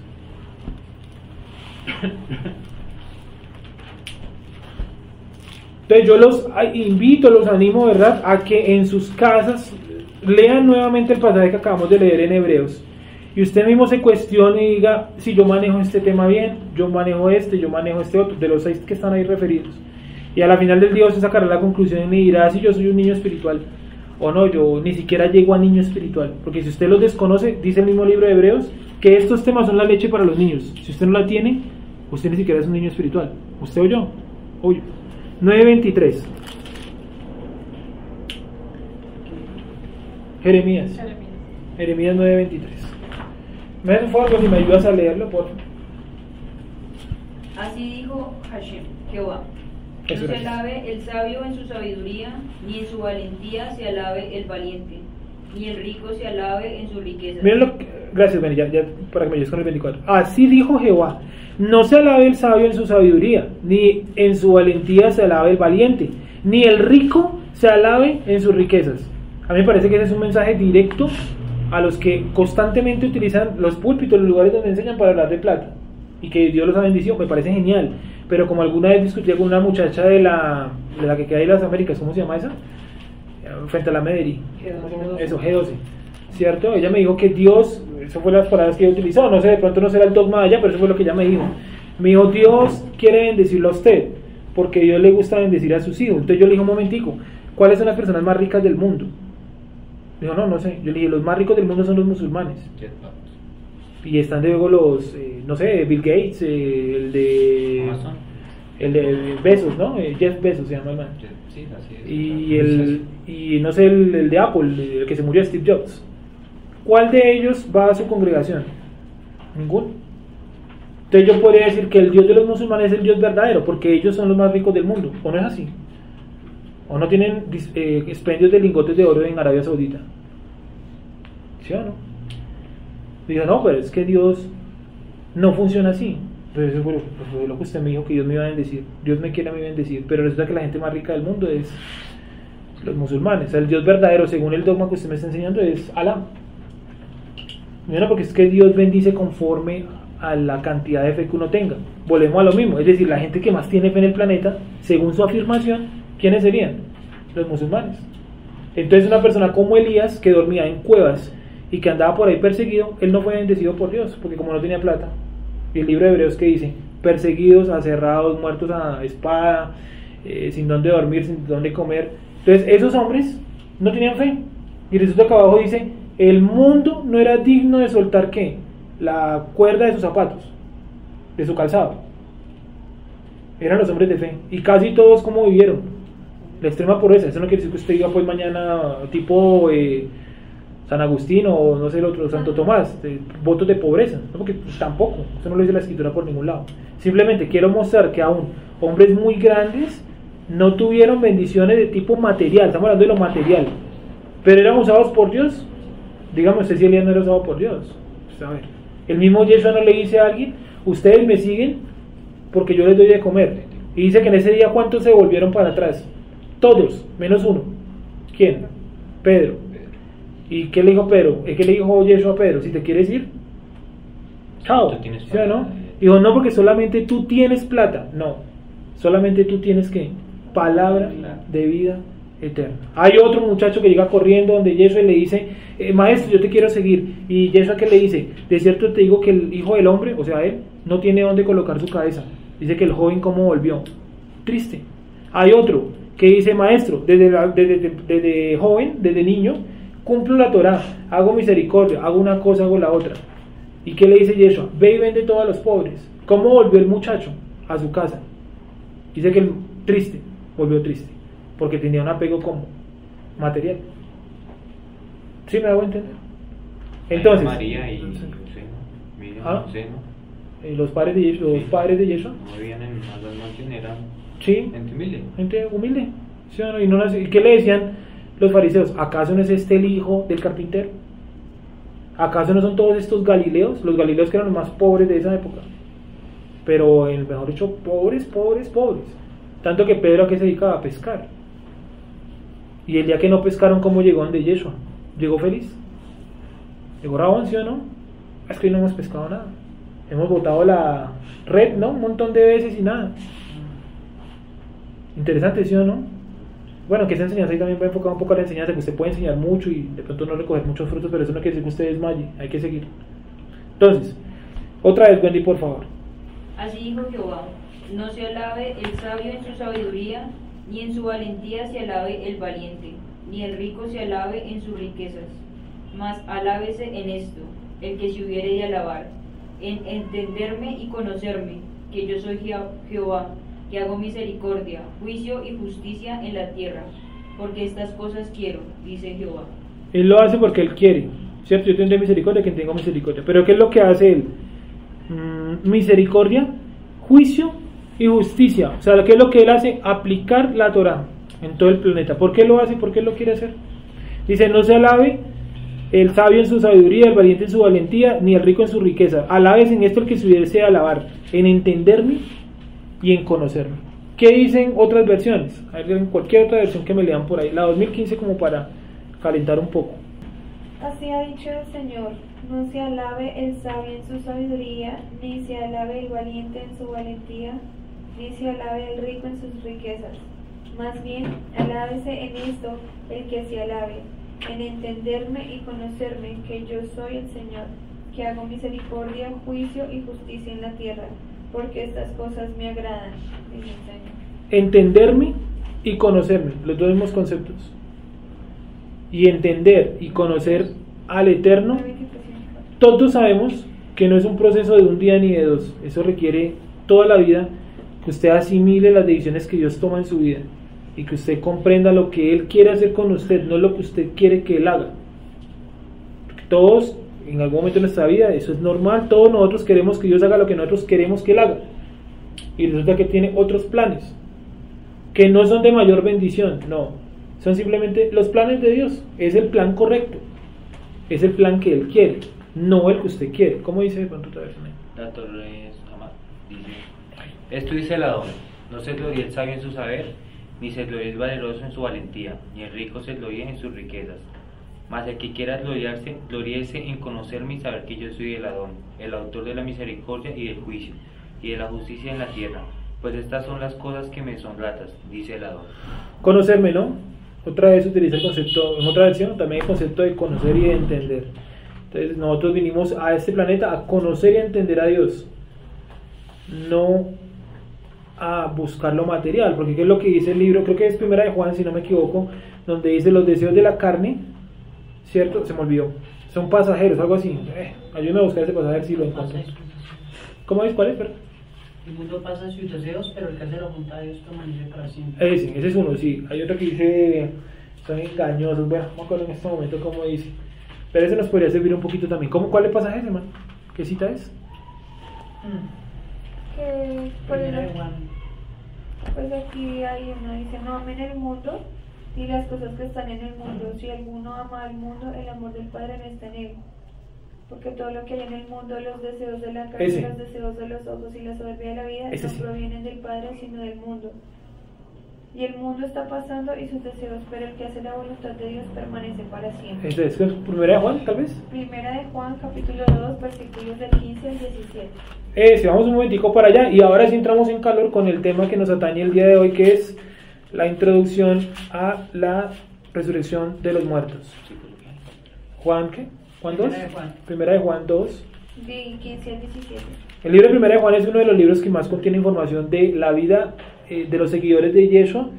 Entonces yo los invito, los animo, ¿verdad?, a que en sus casas lean nuevamente el pasaje que acabamos de leer en Hebreos. Y usted mismo se cuestione y diga: si yo manejo este tema bien, yo manejo este otro, de los 6 que están ahí referidos. Y a la final del día usted sacará la conclusión y me dirá si yo soy un niño espiritual o no. Yo ni siquiera llego a niño espiritual, porque si usted los desconoce, dice el mismo libro de Hebreos que estos temas son la leche para los niños. Si usted no la tiene, usted ni siquiera es un niño espiritual. ¿Usted o yo? 9:23. Jeremías 9:23. Me hace un favor si me ayudas a leerlo, por favor.
Así dijo Hashem, Jehová. No
Eso
se
es.
alabe el sabio en su sabiduría, ni en su valentía se alabe el valiente, ni el rico se alabe en su riqueza.
Miren lo que, gracias, Benny, ya para que me ayudes con el 24. Así dijo Jehová: no se alabe el sabio en su sabiduría, ni en su valentía se alabe el valiente, ni el rico se alabe en sus riquezas. A mí me parece que ese es un mensaje directo a los que constantemente utilizan los púlpitos, los lugares donde enseñan para hablar de plata, y que Dios los ha bendecido. Me parece genial. Pero como alguna vez discutí con una muchacha de la que queda ahí en las Américas, ¿cómo se llama esa? Frente a la Medellín. Eso, G12. ¿Cierto? Ella me dijo que Dios, eso fue las palabras que ella utilizó, no sé, de pronto no será el dogma de ella, pero eso fue lo que ella me dijo. Me dijo: Dios quiere bendecirlo a usted, porque a Dios le gusta bendecir a sus hijos. Entonces yo le dije: un momentico, ¿cuáles son las personas más ricas del mundo? Dijo: no sé. Yo le dije: los más ricos del mundo son los musulmanes. Y están luego los, no sé, Bill Gates, el de
Amazon.
El de Bezos, ¿no? Jeff Bezos se llama el man.
Sí, así es.
Y no sé, el de Apple, el que se murió, Steve Jobs. ¿Cuál de ellos va a su congregación? Ninguno. Entonces yo podría decir que el Dios de los musulmanes es el Dios verdadero, porque ellos son los más ricos del mundo. ¿O no es así? ¿O no tienen expendios de lingotes de oro en Arabia Saudita? ¿Sí o no? Digo: no, pero es que Dios no funciona así. Entonces eso fue lo que usted me dijo, que Dios me iba a bendecir. Dios me quiere a mí bendecir, pero resulta que la gente más rica del mundo es los musulmanes. O sea, el Dios verdadero, según el dogma que usted me está enseñando, es Alá. Bueno, porque es que Dios bendice conforme a la cantidad de fe que uno tenga. Volvemos a lo mismo, es decir, la gente que más tiene fe en el planeta, según su afirmación, ¿quiénes serían? Los musulmanes. Entonces una persona como Elías, que dormía en cuevas y que andaba por ahí perseguido, él no fue bendecido por Dios, porque como no tenía plata. Y el libro de Hebreos que dice: perseguidos, aserrados, muertos a espada, sin dónde dormir, sin dónde comer. Entonces esos hombres no tenían fe. Y resulta que abajo dice: el mundo no era digno de soltar ¿qué? La cuerda de sus zapatos, de su calzado. Eran los hombres de fe. Y casi todos como vivieron. La extrema pobreza. Eso no quiere decir que usted diga pues mañana tipo San Agustín o no sé el otro, Santo Tomás, votos de pobreza, ¿no? Porque pues, tampoco, eso no lo dice la escritura por ningún lado. Simplemente quiero mostrar que aún hombres muy grandes no tuvieron bendiciones de tipo material. Estamos hablando de lo material, pero eran usados por Dios. Dígame usted si Elías no era usado por Dios. Pues, a ver, el mismo Yeshua no le dice a alguien: ustedes me siguen porque yo les doy de comer. Y dice que en ese día ¿cuántos se volvieron para atrás? Todos, menos uno. ¿Quién? Pedro. ¿Y qué le dijo Pedro? ¿Qué le dijo Yeshua a Pedro? Si te quieres ir, chao. ¿Sí o no? Dijo: no, porque solamente tú tienes plata. No, solamente tú tienes ¿qué? Palabra de vida eterna. Hay otro muchacho que llega corriendo donde Yeshua y le dice: maestro, yo te quiero seguir. Y Yeshua que le dice: de cierto te digo que el hijo del hombre, o sea él, no tiene dónde colocar su cabeza. Dice que el joven cómo volvió, triste. Hay otro que dice: maestro, desde joven, desde niño, cumplo la Torá, hago misericordia, hago una cosa, hago la otra. ¿Y qué le dice Yeshua? Ve y vende todo a los pobres. ¿Cómo volvió el muchacho a su casa? Dice que el triste, volvió triste, porque tenía un apego como material. ¿Sí me hago entender? Entonces,
María y
los padres de Yeshua,
no vivían en las mansiones, eran
sí,
gente humilde.
gente humilde. ¿Sí o no? ¿Y qué le decían los fariseos? ¿Acaso no es este el hijo del carpintero? ¿Acaso no son todos estos galileos? Los galileos que eran los más pobres de esa época, pero mejor dicho, pobres. Tanto que Pedro ¿a qué se dedicaba? A pescar. Y el día que no pescaron, ¿cómo llegó donde Yeshua? ¿Llegó feliz? ¿Llegó rabón, sí o no? Es que hoy no hemos pescado nada. Hemos botado la red, ¿no? Un montón de veces y nada. Interesante, ¿sí o no? Bueno, que esa enseñanza ahí también va enfocada un poco a la enseñanza, que usted puede enseñar mucho y de pronto no recoger muchos frutos, pero eso no quiere decir que usted desmaye, hay que seguir. Entonces, otra vez, Wendy, por favor.
Así dijo Jehová: no se alabe el sabio en su sabiduría, ni en su valentía se alabe el valiente, ni el rico se alabe en sus riquezas. Mas alábese en esto, el que se hubiere de alabar, en entenderme y conocerme, que yo soy Jehová, que hago misericordia, juicio y justicia en la tierra, porque estas cosas quiero, dice Jehová.
Él lo hace porque Él quiere, ¿cierto? Yo tendré misericordia quien tenga misericordia. Pero ¿qué es lo que hace Él? Misericordia, juicio y justicia. O sea, ¿qué es lo que Él hace? Aplicar la Torá en todo el planeta. ¿Por qué lo hace? ¿Por qué lo quiere hacer? Dice, no se alabe el sabio en su sabiduría, el valiente en su valentía, ni el rico en su riqueza. Alabes en esto el que subiese desea alabar, en entenderme y en conocerme. ¿Qué dicen otras versiones? En cualquier otra versión que me lean por ahí, la 2015, como para calentar un poco.
Así ha dicho el Señor, no se alabe el sabio en su sabiduría, ni se alabe el valiente en su valentía, ni se alabe el rico en sus riquezas. Más bien, alábese en esto el que se alabe, en entenderme y conocerme, que yo soy el Señor, que hago misericordia, juicio y justicia en la tierra, porque estas cosas me agradan, dice el Señor.
Entenderme y conocerme, los dos mismos conceptos. Y entender y conocer al Eterno, todos sabemos que no es un proceso de un día ni de dos. Eso requiere toda la vida, que usted asimile las decisiones que Dios toma en su vida y que usted comprenda lo que Él quiere hacer con usted, no lo que usted quiere que Él haga. Porque todos, en algún momento de nuestra vida, eso es normal, todos nosotros queremos que Dios haga lo que nosotros queremos que Él haga, y resulta que tiene otros planes que no son de mayor bendición, no, son simplemente los planes de Dios. Es el plan correcto, es el plan que Él quiere, no el que usted quiere. ¿Cómo dice de pronto otra vez?
La Torre es amada. Dice, esto dice el Adón, no se gloríe el sabio en su saber, ni se gloríe el valeroso en su valentía, ni el rico se gloríe en sus riquezas. Mas el que quiera gloriarse, gloríese en conocerme y saber que yo soy el Adón, el autor de la misericordia y del juicio, y de la justicia en la tierra. Pues estas son las cosas que me son gratas, dice el Adón.
Conocerme, ¿no? Otra vez utiliza el concepto, en otra versión también el concepto de conocer y de entender. Entonces nosotros vinimos a este planeta a conocer y a entender a Dios, no a buscar lo material, porque ¿qué es lo que dice el libro? Creo que es Primera de Juan, si no me equivoco, donde dice los deseos de la carne, ¿cierto? Se me olvidó, son pasajeros, algo así. Ayúdame a buscar ese pasaje si lo encuentro. ¿Cómo es? ¿Cuál es? Perdón.
El mundo pasa sus deseos, pero el que hace la voluntad de Dios permanece para siempre.
Ese es uno, sí. Hay otro que dice, son engañosos. Bueno, no me acuerdo en este momento cómo dice, pero ese nos podría servir un poquito también. ¿Cuál es el pasaje, hermano? ¿Qué cita es?
Que por
Primera de Juan.
pues aquí hay uno dice, no amen el mundo y las cosas que están en el mundo. Si alguno ama al mundo, el amor del Padre no está en él. Porque todo lo que hay en el mundo, los deseos de la carne, los deseos de los ojos y la soberbia de la vida, no provienen del Padre, sino del mundo. Y el mundo está pasando y sus deseos, pero el que hace la voluntad de Dios permanece para siempre.
¿Es Primera de Juan, tal vez?
Primera de Juan, capítulo 2, versículos del 15 al 17.
Vamos un momentico para allá y ahora sí entramos en calor con el tema que nos atañe el día de hoy, que es la introducción a la resurrección de los muertos. Juan, ¿qué? ¿Juan 2? Primera de Juan 2.
De 15 al 17.
El libro de Primera de Juan es uno de los libros que más contiene información de la vida de los seguidores de Yeshua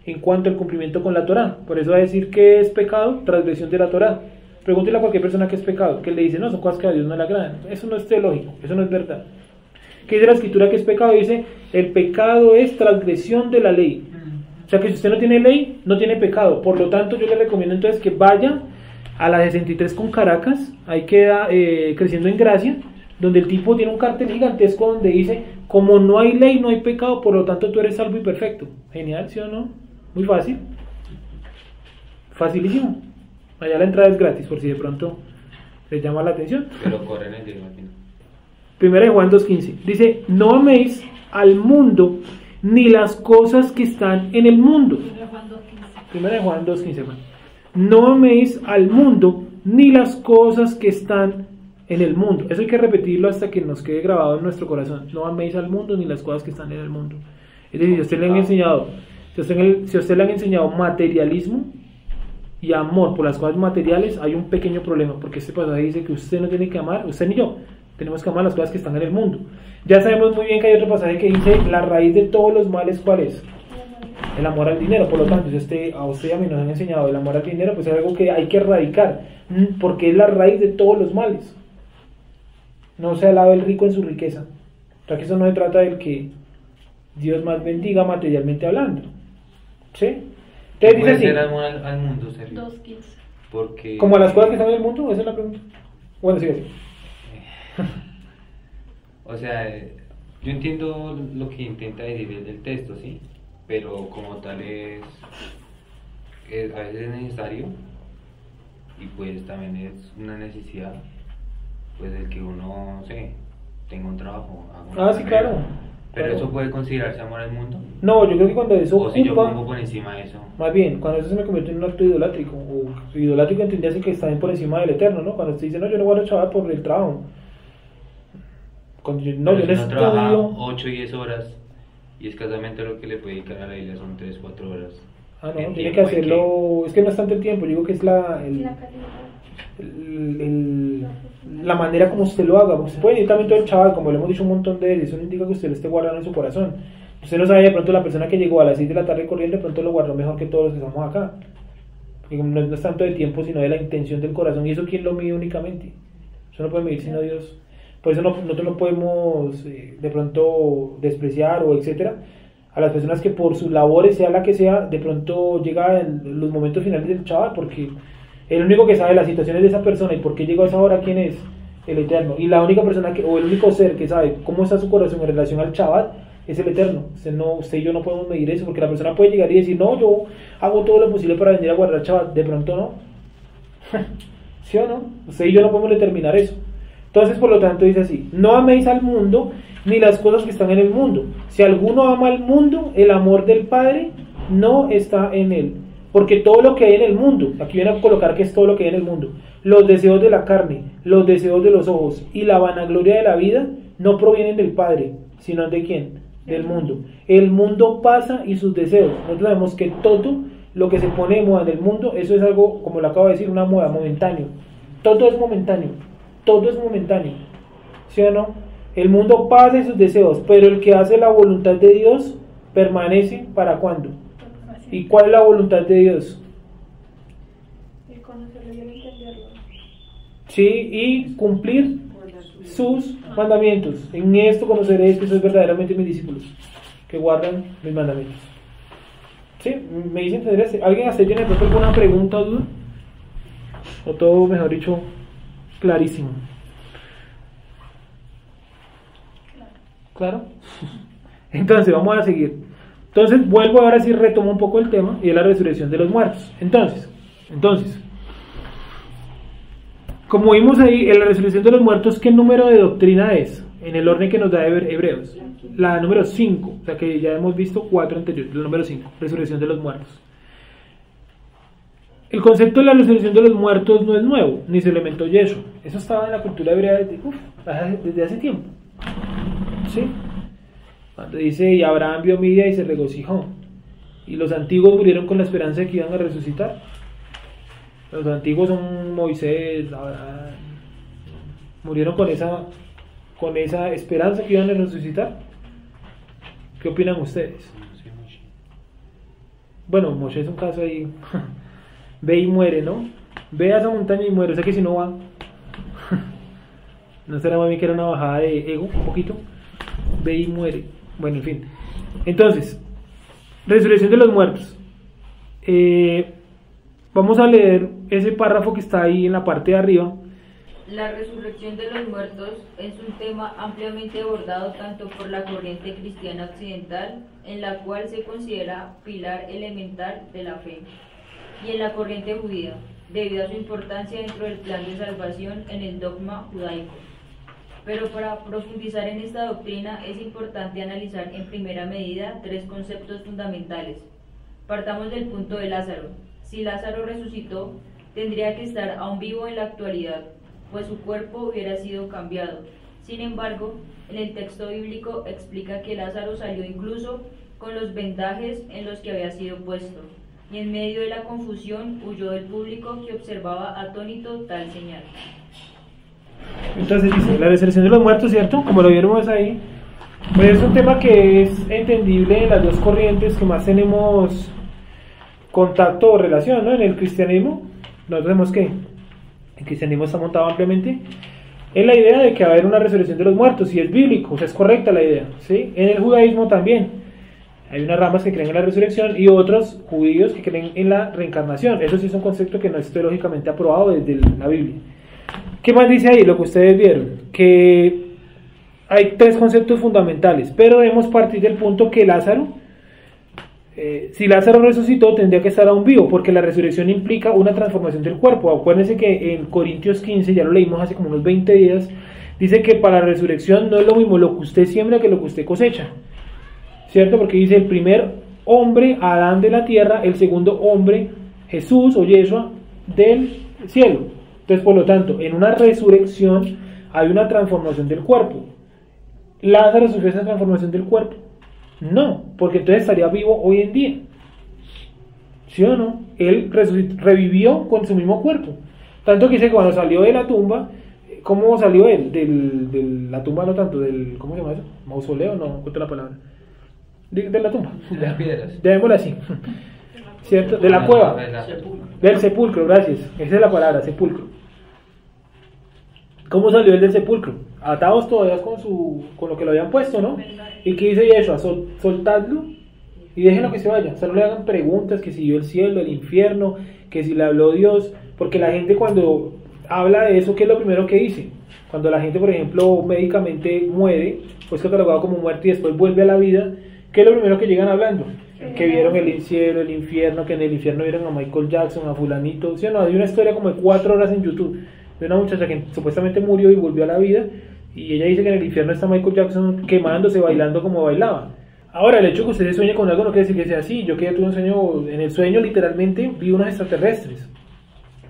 en cuanto al cumplimiento con la Torá. Por eso va a decir que es pecado, transgresión de la Torá. Pregúntele a cualquier persona que es pecado, que le dice, no, son cosas que a Dios no le agradan. Eso no es teológico, eso no es verdad. ¿Qué dice la Escritura que es pecado? Dice, el pecado es transgresión de la ley. O sea que si usted no tiene ley, no tiene pecado. Por lo tanto, yo le recomiendo entonces que vaya a la 63 con Caracas, ahí queda Creciendo en Gracia, donde el tipo tiene un cartel gigantesco donde dice, como no hay ley, no hay pecado, por lo tanto tú eres salvo y perfecto. Genial, ¿sí o no? Muy fácil. Facilísimo. Allá la entrada es gratis, por si de pronto les llama la atención.
Pero corren el día,
Primera de Juan 2.15. Dice, no améis al mundo, ni las cosas que están en el mundo. Primera de Juan 2.15. No améis al mundo, ni las cosas que están en el mundo. Eso hay que repetirlo hasta que nos quede grabado en nuestro corazón. No améis al mundo, ni las cosas que están en el mundo. Es decir, si a usted le han enseñado, si a usted le han enseñado materialismo y amor por las cosas materiales, hay un pequeño problema, porque este pasaje dice que usted no tiene que amar, usted ni yo, tenemos que amar las cosas que están en el mundo. Ya sabemos muy bien que hay otro pasaje que dice, la raíz de todos los males, ¿cuál es? El amor al dinero. Por lo tanto, si a usted y a mí nos han enseñado el amor al dinero, pues es algo que hay que erradicar, porque es la raíz de todos los males. No se alabe el rico en su riqueza. O sea que eso no se trata del que Dios más bendiga materialmente hablando. ¿Sí?
¿Qué
Entonces
puede
dice
ser
así,
amor al mundo, Sergio?
2:15.
Porque...
como a las cosas que están en el mundo, esa es la pregunta. Bueno, sí, así.
O sea, yo entiendo lo que intenta decir el texto, ¿sí? Pero como tal a veces es necesario y pues también es una necesidad, pues el que uno, no sé, tenga un trabajo. haga una
Sí,
carrera.
claro.
Pero
Claro.
eso puede considerarse amor al mundo.
No, yo creo que cuando eso
O si yo
ocupa,
pongo por encima de eso.
más bien, cuando eso se me convierte en un acto idolátrico, o idolátrico entendiase que está bien por encima del eterno, ¿no? Cuando usted dice, no, yo no voy a chaval por el trabajo. Cuando yo, no,
Pero
yo
si
no
uno trabaja
estudio.
8 y 10 horas y escasamente lo que le puede dedicar a la isla son 3, 4 horas.
No,
en
tiene
tiempo
que
en
hacerlo, es que no es tanto el tiempo, yo digo que es
La calidad.
la manera como usted lo haga, porque usted puede venir también todo el chaval, como le hemos dicho un montón de veces, eso no indica que usted lo esté guardando en su corazón. Usted no sabe, de pronto la persona que llegó a las 6 de la tarde corriendo, de pronto lo guardó mejor que todos los que estamos acá. Porque no es tanto de tiempo, sino de la intención del corazón, y eso quién lo mide únicamente. Eso no puede medir sino Dios. Por eso nosotros no podemos de pronto despreciar o etcétera a las personas que por sus labores, sea la que sea, de pronto llega en los momentos finales del chaval, porque el único que sabe las situaciones de esa persona y por qué llegó a esa hora, ¿quién es? El Eterno. Y la única persona o el único ser que sabe cómo está su corazón en relación al chaval es el Eterno. Usted y yo no podemos medir eso, porque la persona puede llegar y decir, no, yo hago todo lo posible para venir a guardar al chaval. De pronto no. ¿Sí o no? Usted y yo no podemos determinar eso. Entonces, por lo tanto, dice así: no améis al mundo ni las cosas que están en el mundo. Si alguno ama al mundo, el amor del Padre no está en él. Porque todo lo que hay en el mundo, aquí viene a colocar que es todo lo que hay en el mundo, los deseos de la carne, los deseos de los ojos y la vanagloria de la vida no provienen del Padre, sino de ¿quién? Del mundo. El mundo pasa y sus deseos. Nosotros sabemos que todo lo que se pone de moda en el mundo, eso es algo, como lo acabo de decir, una moda, momentáneo. Todo es momentáneo. Todo es momentáneo. ¿Sí o no? El mundo pasa y sus deseos, pero el que hace la voluntad de Dios permanece ¿para cuándo? ¿Y cuál es la voluntad de Dios?
El conocerlo y el entenderlo.
Sí, y cumplir sus mandamientos. En esto conoceréis que sois verdaderamente mis discípulos, que guardan mis mandamientos. ¿Sí? ¿Me dicen entender? ¿Alguien hasta tiene alguna pregunta o duda? O todo, mejor dicho, clarísimo. ¿Claro? Entonces, vamos a seguir. Entonces, vuelvo ahora sí, retomo un poco el tema, y es la resurrección de los muertos. Entonces, como vimos ahí, en la resurrección de los muertos, ¿qué número de doctrina es? En el orden que nos da Hebreos. La número 5, o sea que ya hemos visto 4 anteriores, la número 5, resurrección de los muertos. El concepto de la resurrección de los muertos no es nuevo, ni se lo inventó Yeshua. Eso estaba en la cultura hebrea desde hace tiempo. ¿Sí? Cuando dice, y Abraham vio mi día y se regocijó. Y los antiguos murieron con la esperanza de que iban a resucitar. Los antiguos son Moisés, Abraham. Murieron con esa esperanza que iban a resucitar. ¿Qué opinan ustedes? Bueno, Moshe es un caso ahí. Ve y muere, ¿no? Ve a esa montaña y muere. O sea que si no va, ¿no será más bien que era una bajada de ego un poquito? Ve y muere. Bueno, en fin. Entonces, resurrección de los muertos. Vamos a leer ese párrafo que está ahí en la parte de arriba.
La resurrección de los muertos es un tema ampliamente abordado tanto por la corriente cristiana occidental, en la cual se considera pilar elemental de la fe, y en la corriente judía, debido a su importancia dentro del plan de salvación en el dogma judaico. Pero para profundizar en esta doctrina es importante analizar en primera medida 3 conceptos fundamentales. Partamos del punto de Lázaro. Si Lázaro resucitó, tendría que estar aún vivo en la actualidad, pues su cuerpo hubiera sido cambiado. Sin embargo, en el texto bíblico explica que Lázaro salió incluso con los vendajes en los que había sido puesto, y en medio de la confusión huyó del público que observaba atónito tal señal.
Entonces dice, la resurrección de los muertos, ¿cierto? Como lo vimos ahí, pues es un tema que es entendible en las dos corrientes que más tenemos contacto o relación, ¿no? En el cristianismo, nosotros vemos que el cristianismo está montado ampliamente en la idea de que va a haber una resurrección de los muertos, y es bíblico, o sea, es correcta la idea, ¿sí? En el judaísmo también, Hay unas ramas que creen en la resurrección y otros judíos que creen en la reencarnación. Eso sí es un concepto que no es teológicamente aprobado desde la Biblia. ¿Qué más dice ahí? Lo que ustedes vieron, que hay 3 conceptos fundamentales, pero debemos partir del punto que Lázaro, si Lázaro resucitó, tendría que estar aún vivo, porque la resurrección implica una transformación del cuerpo. Acuérdense que en Corintios 15, ya lo leímos hace como unos 20 días, dice que para la resurrección no es lo mismo lo que usted siembra que lo que usted cosecha, ¿cierto? Porque dice el primer hombre, Adán de la tierra, el segundo hombre, Jesús o Yeshua, del cielo. Entonces, por lo tanto, en una resurrección hay una transformación del cuerpo. ¿Lázaro sufrió esa transformación del cuerpo? No, porque entonces estaría vivo hoy en día. ¿Sí o no? Él revivió con su mismo cuerpo. Tanto que dice que cuando salió de la tumba, ¿cómo salió él? De la tumba no tanto, del, ¿cómo se llama eso? Mausoleo, no, cuento la palabra. De la tumba.
De las piedras.
Llamémosla así. ¿Cierto? De la cueva. Del sepulcro, gracias. Esa es la palabra, sepulcro. ¿Cómo salió él del sepulcro? Atados todavía con lo que lo habían puesto, ¿no? ¿Y qué dice Yeshua? Soltadlo y déjenlo que se vaya. O sea, no le hagan preguntas que si vio el cielo, el infierno, que si le habló Dios. Porque la gente cuando habla de eso, ¿qué es lo primero que dice? Cuando la gente, por ejemplo, médicamente muere, pues catalogado como muerte y después vuelve a la vida, ¿qué es lo primero que llegan hablando? Que vieron el cielo, el infierno, que en el infierno vieron a Michael Jackson, a fulanito. ¿Sí o no? Hay una historia como de 4 horas en YouTube de una muchacha que supuestamente murió y volvió a la vida, y ella dice que en el infierno está Michael Jackson quemándose, bailando como bailaba. Ahora, el hecho de que usted se sueñe con algo no quiere decir que sea así. Yo que ya tuve un sueño, en el sueño literalmente vi unos extraterrestres,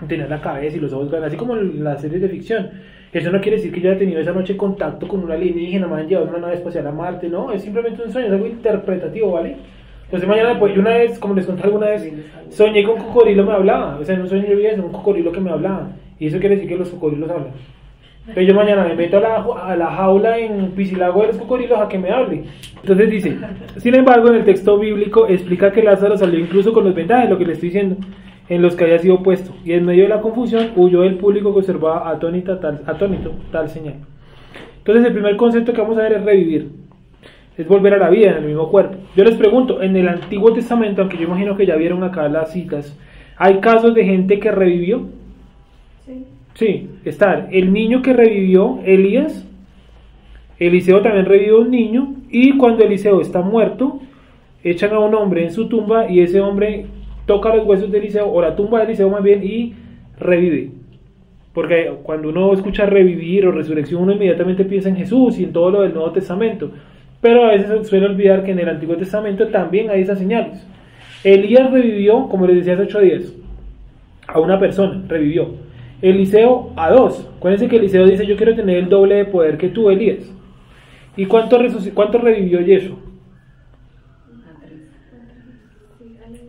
tenían la cabeza y los ojos grandes, así como en las series de ficción. Eso no quiere decir que yo haya tenido esa noche contacto con un alienígena, me han llevado una nave espacial a Marte, no, es simplemente un sueño, es algo interpretativo, ¿vale? Entonces mañana después, yo una vez, como les conté alguna vez, soñé con un cocodrilo me hablaba, o sea, en un sueño yo vi eso, un cocodrilo que me hablaba, y eso quiere decir que los cocodrilos hablan. Entonces yo mañana me meto a la jaula en Piscilago de los cocodrilos a que me hable. Entonces dice, sin embargo, en el texto bíblico explica que Lázaro salió incluso con los vendajes, lo que le estoy diciendo, en los que había sido puesto, y en medio de la confusión huyó el público que observaba atónito tal señal. Entonces el primer concepto que vamos a ver es revivir, es volver a la vida en el mismo cuerpo. Yo les pregunto, en el Antiguo Testamento, aunque yo imagino que ya vieron acá las citas, ¿hay casos de gente que revivió? Sí, está el niño que revivió, Elías. Eliseo también revivió un niño, y cuando Eliseo está muerto, echan a un hombre en su tumba, y ese hombre toca los huesos de Eliseo, o la tumba de Eliseo más bien, y revive. Porque cuando uno escucha revivir o resurrección, uno inmediatamente piensa en Jesús y en todo lo del Nuevo Testamento. Pero a veces se suele olvidar que en el Antiguo Testamento también hay esas señales. Elías revivió, como les decía hace 8 días, a una persona, revivió. Eliseo a 2. Acuérdense que Eliseo dice, yo quiero tener el doble de poder que tú, Elías. ¿Y cuánto revivió Yeshua?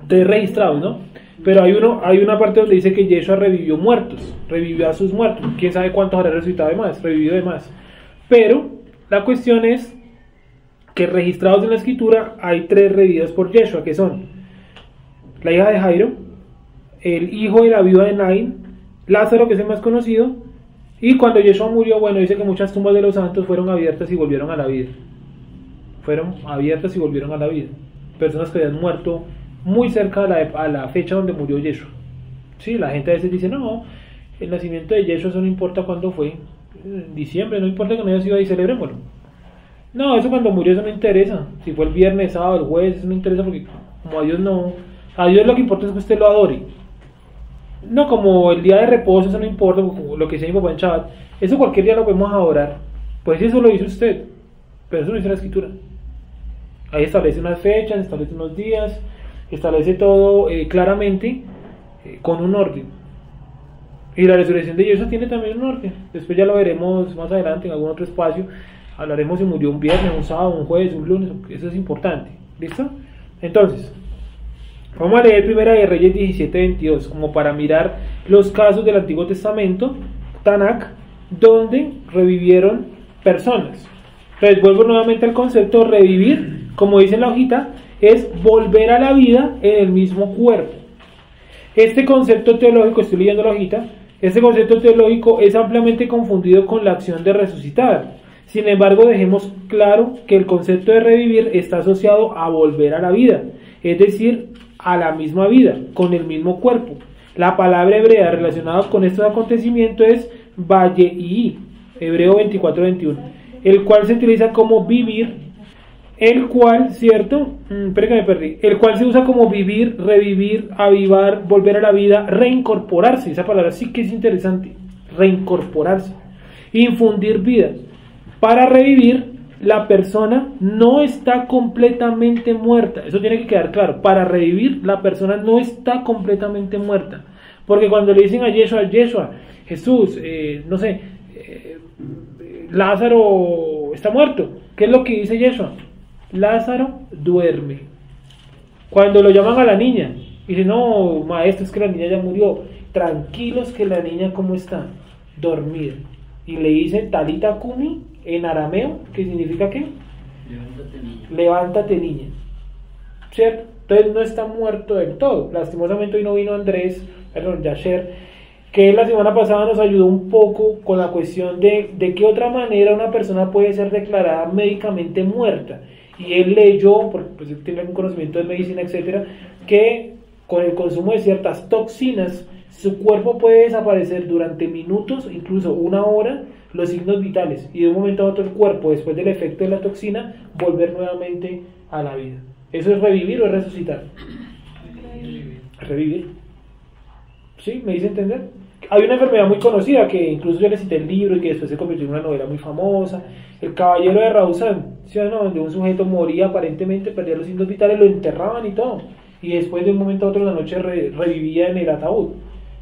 3 registrados, ¿no? Pero hay una parte donde dice que Yeshua revivió muertos, revivió a sus muertos. ¿Quién sabe cuántos habrá resucitado de más? Revivió de más. Pero la cuestión es que registrados en la escritura hay 3 revividos por Yeshua, que son la hija de Jairo, el hijo de la viuda de Naín, Lázaro, que es el más conocido, y cuando Yeshua murió, bueno, dice que muchas tumbas de los santos fueron abiertas y volvieron a la vida. Fueron abiertas y volvieron a la vida. Personas que habían muerto muy cerca a la fecha donde murió Yeshua. Sí, la gente a veces dice, no, el nacimiento de Yeshua eso no importa cuándo fue, en diciembre, no importa que no haya sido ahí, celebrémoslo. No, eso cuando murió eso no interesa. Si fue el viernes, sábado, el jueves, eso no interesa porque como a Dios no, a Dios lo que importa es que usted lo adore. No, como el día de reposo, eso no importa, lo que dice mi papá en Shabbat, eso cualquier día lo podemos adorar. Pues eso lo dice usted, pero eso no dice la escritura. Ahí establece unas fechas, establece unos días, establece todo claramente, con un orden. Y la resurrección de Yeshua tiene también un orden. Después ya lo veremos más adelante en algún otro espacio. Hablaremos si murió un viernes, un sábado, un jueves, un lunes. Eso es importante. ¿Listo? Entonces, vamos a leer Primera de Reyes 17:22, como para mirar los casos del Antiguo Testamento, Tanakh, donde revivieron personas. Entonces vuelvo nuevamente al concepto de revivir, como dice en la hojita, es volver a la vida en el mismo cuerpo. Este concepto teológico, estoy leyendo la hojita, este concepto teológico es ampliamente confundido con la acción de resucitar. Sin embargo, dejemos claro que el concepto de revivir está asociado a volver a la vida, es decir, a la misma vida, con el mismo cuerpo. La palabra hebrea relacionada con estos acontecimientos es Vayei, Hebreo 24-21, el cual se utiliza como vivir, el cual, ¿cierto? Espera que me perdí. El cual se usa como vivir, revivir, avivar, volver a la vida, reincorporarse. Esa palabra sí que es interesante. Reincorporarse. Infundir vida. Para revivir, la persona no está completamente muerta. Eso tiene que quedar claro. Para revivir, la persona no está completamente muerta. Porque cuando le dicen a Yeshua, Jesús, no sé, Lázaro está muerto. ¿Qué es lo que dice Yeshua? Lázaro duerme. Cuando lo llaman a la niña, dice, no, maestro, es que la niña ya murió. Tranquilos que la niña, ¿cómo está? Dormida. Y le dice Talita Kumi en arameo, que significa ¿qué?
Levántate, niña.
Levántate, niña. ¿Cierto? Entonces no está muerto del todo. Lastimosamente hoy no vino Yasher, que la semana pasada nos ayudó un poco con la cuestión de qué otra manera una persona puede ser declarada médicamente muerta. Y él leyó, porque pues él tiene algún conocimiento de medicina, etcétera, que con el consumo de ciertas toxinas, su cuerpo puede desaparecer durante minutos, incluso una hora, los signos vitales. Y de un momento a otro el cuerpo, después del efecto de la toxina, volver nuevamente a la vida. ¿Eso es revivir o es resucitar? Revivir. ¿Sí? ¿Me dice entender? Hay una enfermedad muy conocida que incluso yo le cité el libro y que después se convirtió en una novela muy famosa, El Caballero de Raussan, ¿sí o no? Donde un sujeto moría aparentemente, perdía los signos vitales, lo enterraban y todo, y después de un momento a otro en la noche revivía en el ataúd,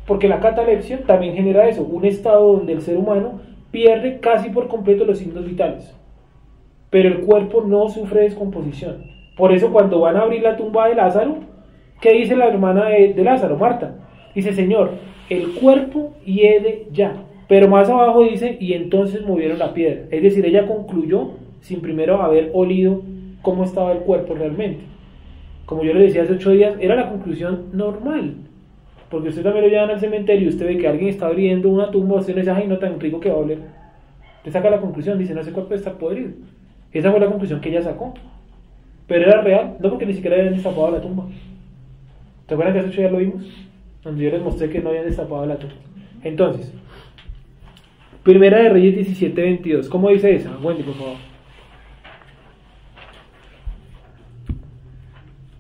porque la catalepsia también genera eso, un estado donde el ser humano pierde casi por completo los signos vitales, pero el cuerpo no sufre descomposición. Por eso cuando van a abrir la tumba de Lázaro, ¿qué dice la hermana de Lázaro, Marta? Dice, Señor, el cuerpo hiede ya, pero más abajo dice, y entonces movieron la piedra. Es decir, ella concluyó sin primero haber olido cómo estaba el cuerpo realmente. Como yo le decía hace 8 días, era la conclusión normal, porque usted también lo llevan al cementerio y usted ve que alguien está abriendo una tumba, usted no dice, ay, no, tan rico que va a oler. Usted saca la conclusión, dice, no, ese cuerpo está podrido. Esa fue la conclusión que ella sacó, pero era real, no porque ni siquiera habían destapado la tumba. ¿Te acuerdan que hace 8 días lo vimos? Donde yo les mostré que no habían destapado la tumba. Entonces, Primera de Reyes 17:22. ¿Cómo dice esa? Wendy, por favor.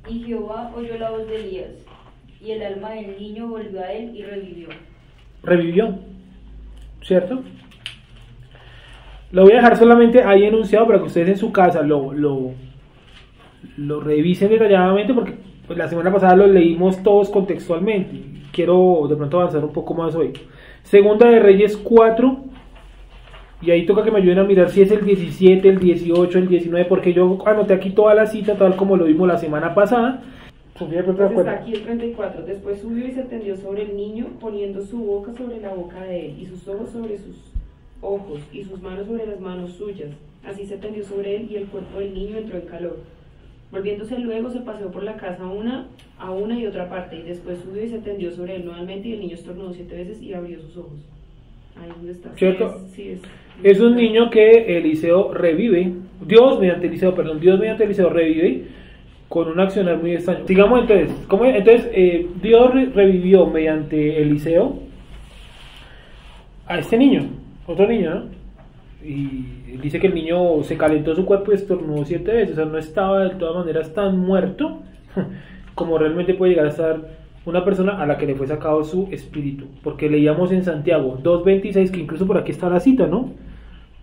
Y Jehová oyó la voz de Elías, y el alma del niño volvió a él y revivió.
Revivió, ¿cierto? Lo voy a dejar solamente ahí enunciado para que ustedes en su casa lo revisen detalladamente, porque pues, la semana pasada lo leímos todos contextualmente. Quiero de pronto avanzar un poco más hoy. Segunda de Reyes 4, y ahí toca que me ayuden a mirar si es el 17, el 18, el 19, porque yo anoté aquí toda la cita tal como lo vimos la semana pasada. Sofía,
Entonces está aquí el 34. Después subió y se tendió sobre el niño, poniendo su boca sobre la boca de él, y sus ojos sobre sus ojos, y sus manos sobre las manos suyas. Así se tendió sobre él, y el cuerpo del niño entró en calor. Volviéndose luego, se paseó por la casa a una y otra parte, y después subió y se tendió sobre él nuevamente, y el niño estornudó 7 veces y abrió sus ojos. Ahí donde está.
¿Cierto?
Sí es.
Es un niño que Eliseo revive, Dios mediante Eliseo revive con un accionar muy extraño. Sigamos entonces, Dios revivió mediante Eliseo a este niño, otro niño, ¿no? Y dice que el niño se calentó su cuerpo y estornudó 7 veces, o sea, no estaba de todas maneras tan muerto como realmente puede llegar a estar una persona a la que le fue sacado su espíritu, porque leíamos en Santiago 2:26, que incluso por aquí está la cita, ¿no?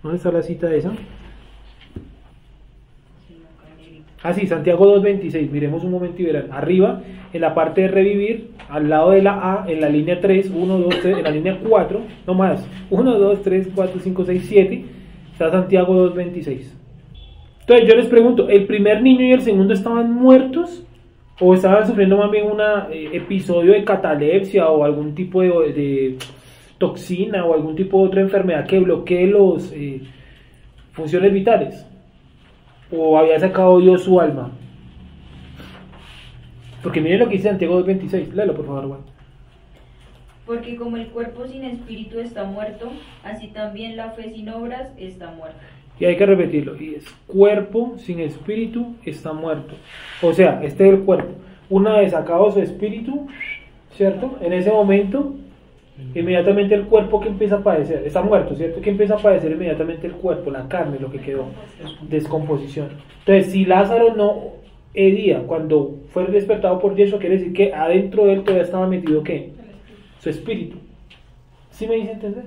¿Dónde está la cita de esa? Ah, sí, Santiago 2:26, miremos un momento y verán, arriba, en la parte de revivir, al lado de la A, en la línea 3, 1, 2, 3, en la línea 4, no más, 1, 2, 3, 4, 5, 6, 7, está Santiago 2:26. Entonces yo les pregunto, ¿el primer niño y el segundo estaban muertos? ¿O estaban sufriendo más bien un episodio de catalepsia o algún tipo de toxina o algún tipo de otra enfermedad que bloquee las funciones vitales? ¿O había sacado Dios su alma? Porque miren lo que dice Santiago 2:26, léelo por favor, Juan.
Porque como el cuerpo sin espíritu está muerto, así también la fe sin obras está muerta.
Y hay que repetirlo, y es: cuerpo sin espíritu está muerto. O sea, este es el cuerpo. Una vez sacado su espíritu, ¿cierto? En ese momento, inmediatamente el cuerpo que empieza a padecer, está muerto, ¿cierto? Que empieza a padecer inmediatamente el cuerpo, la carne, lo que quedó, descomposición. Entonces, si Lázaro no hería cuando fue despertado por Yeshua, quiere decir que adentro de él todavía estaba metido, ¿qué? Su espíritu. ¿Sí me dice entender?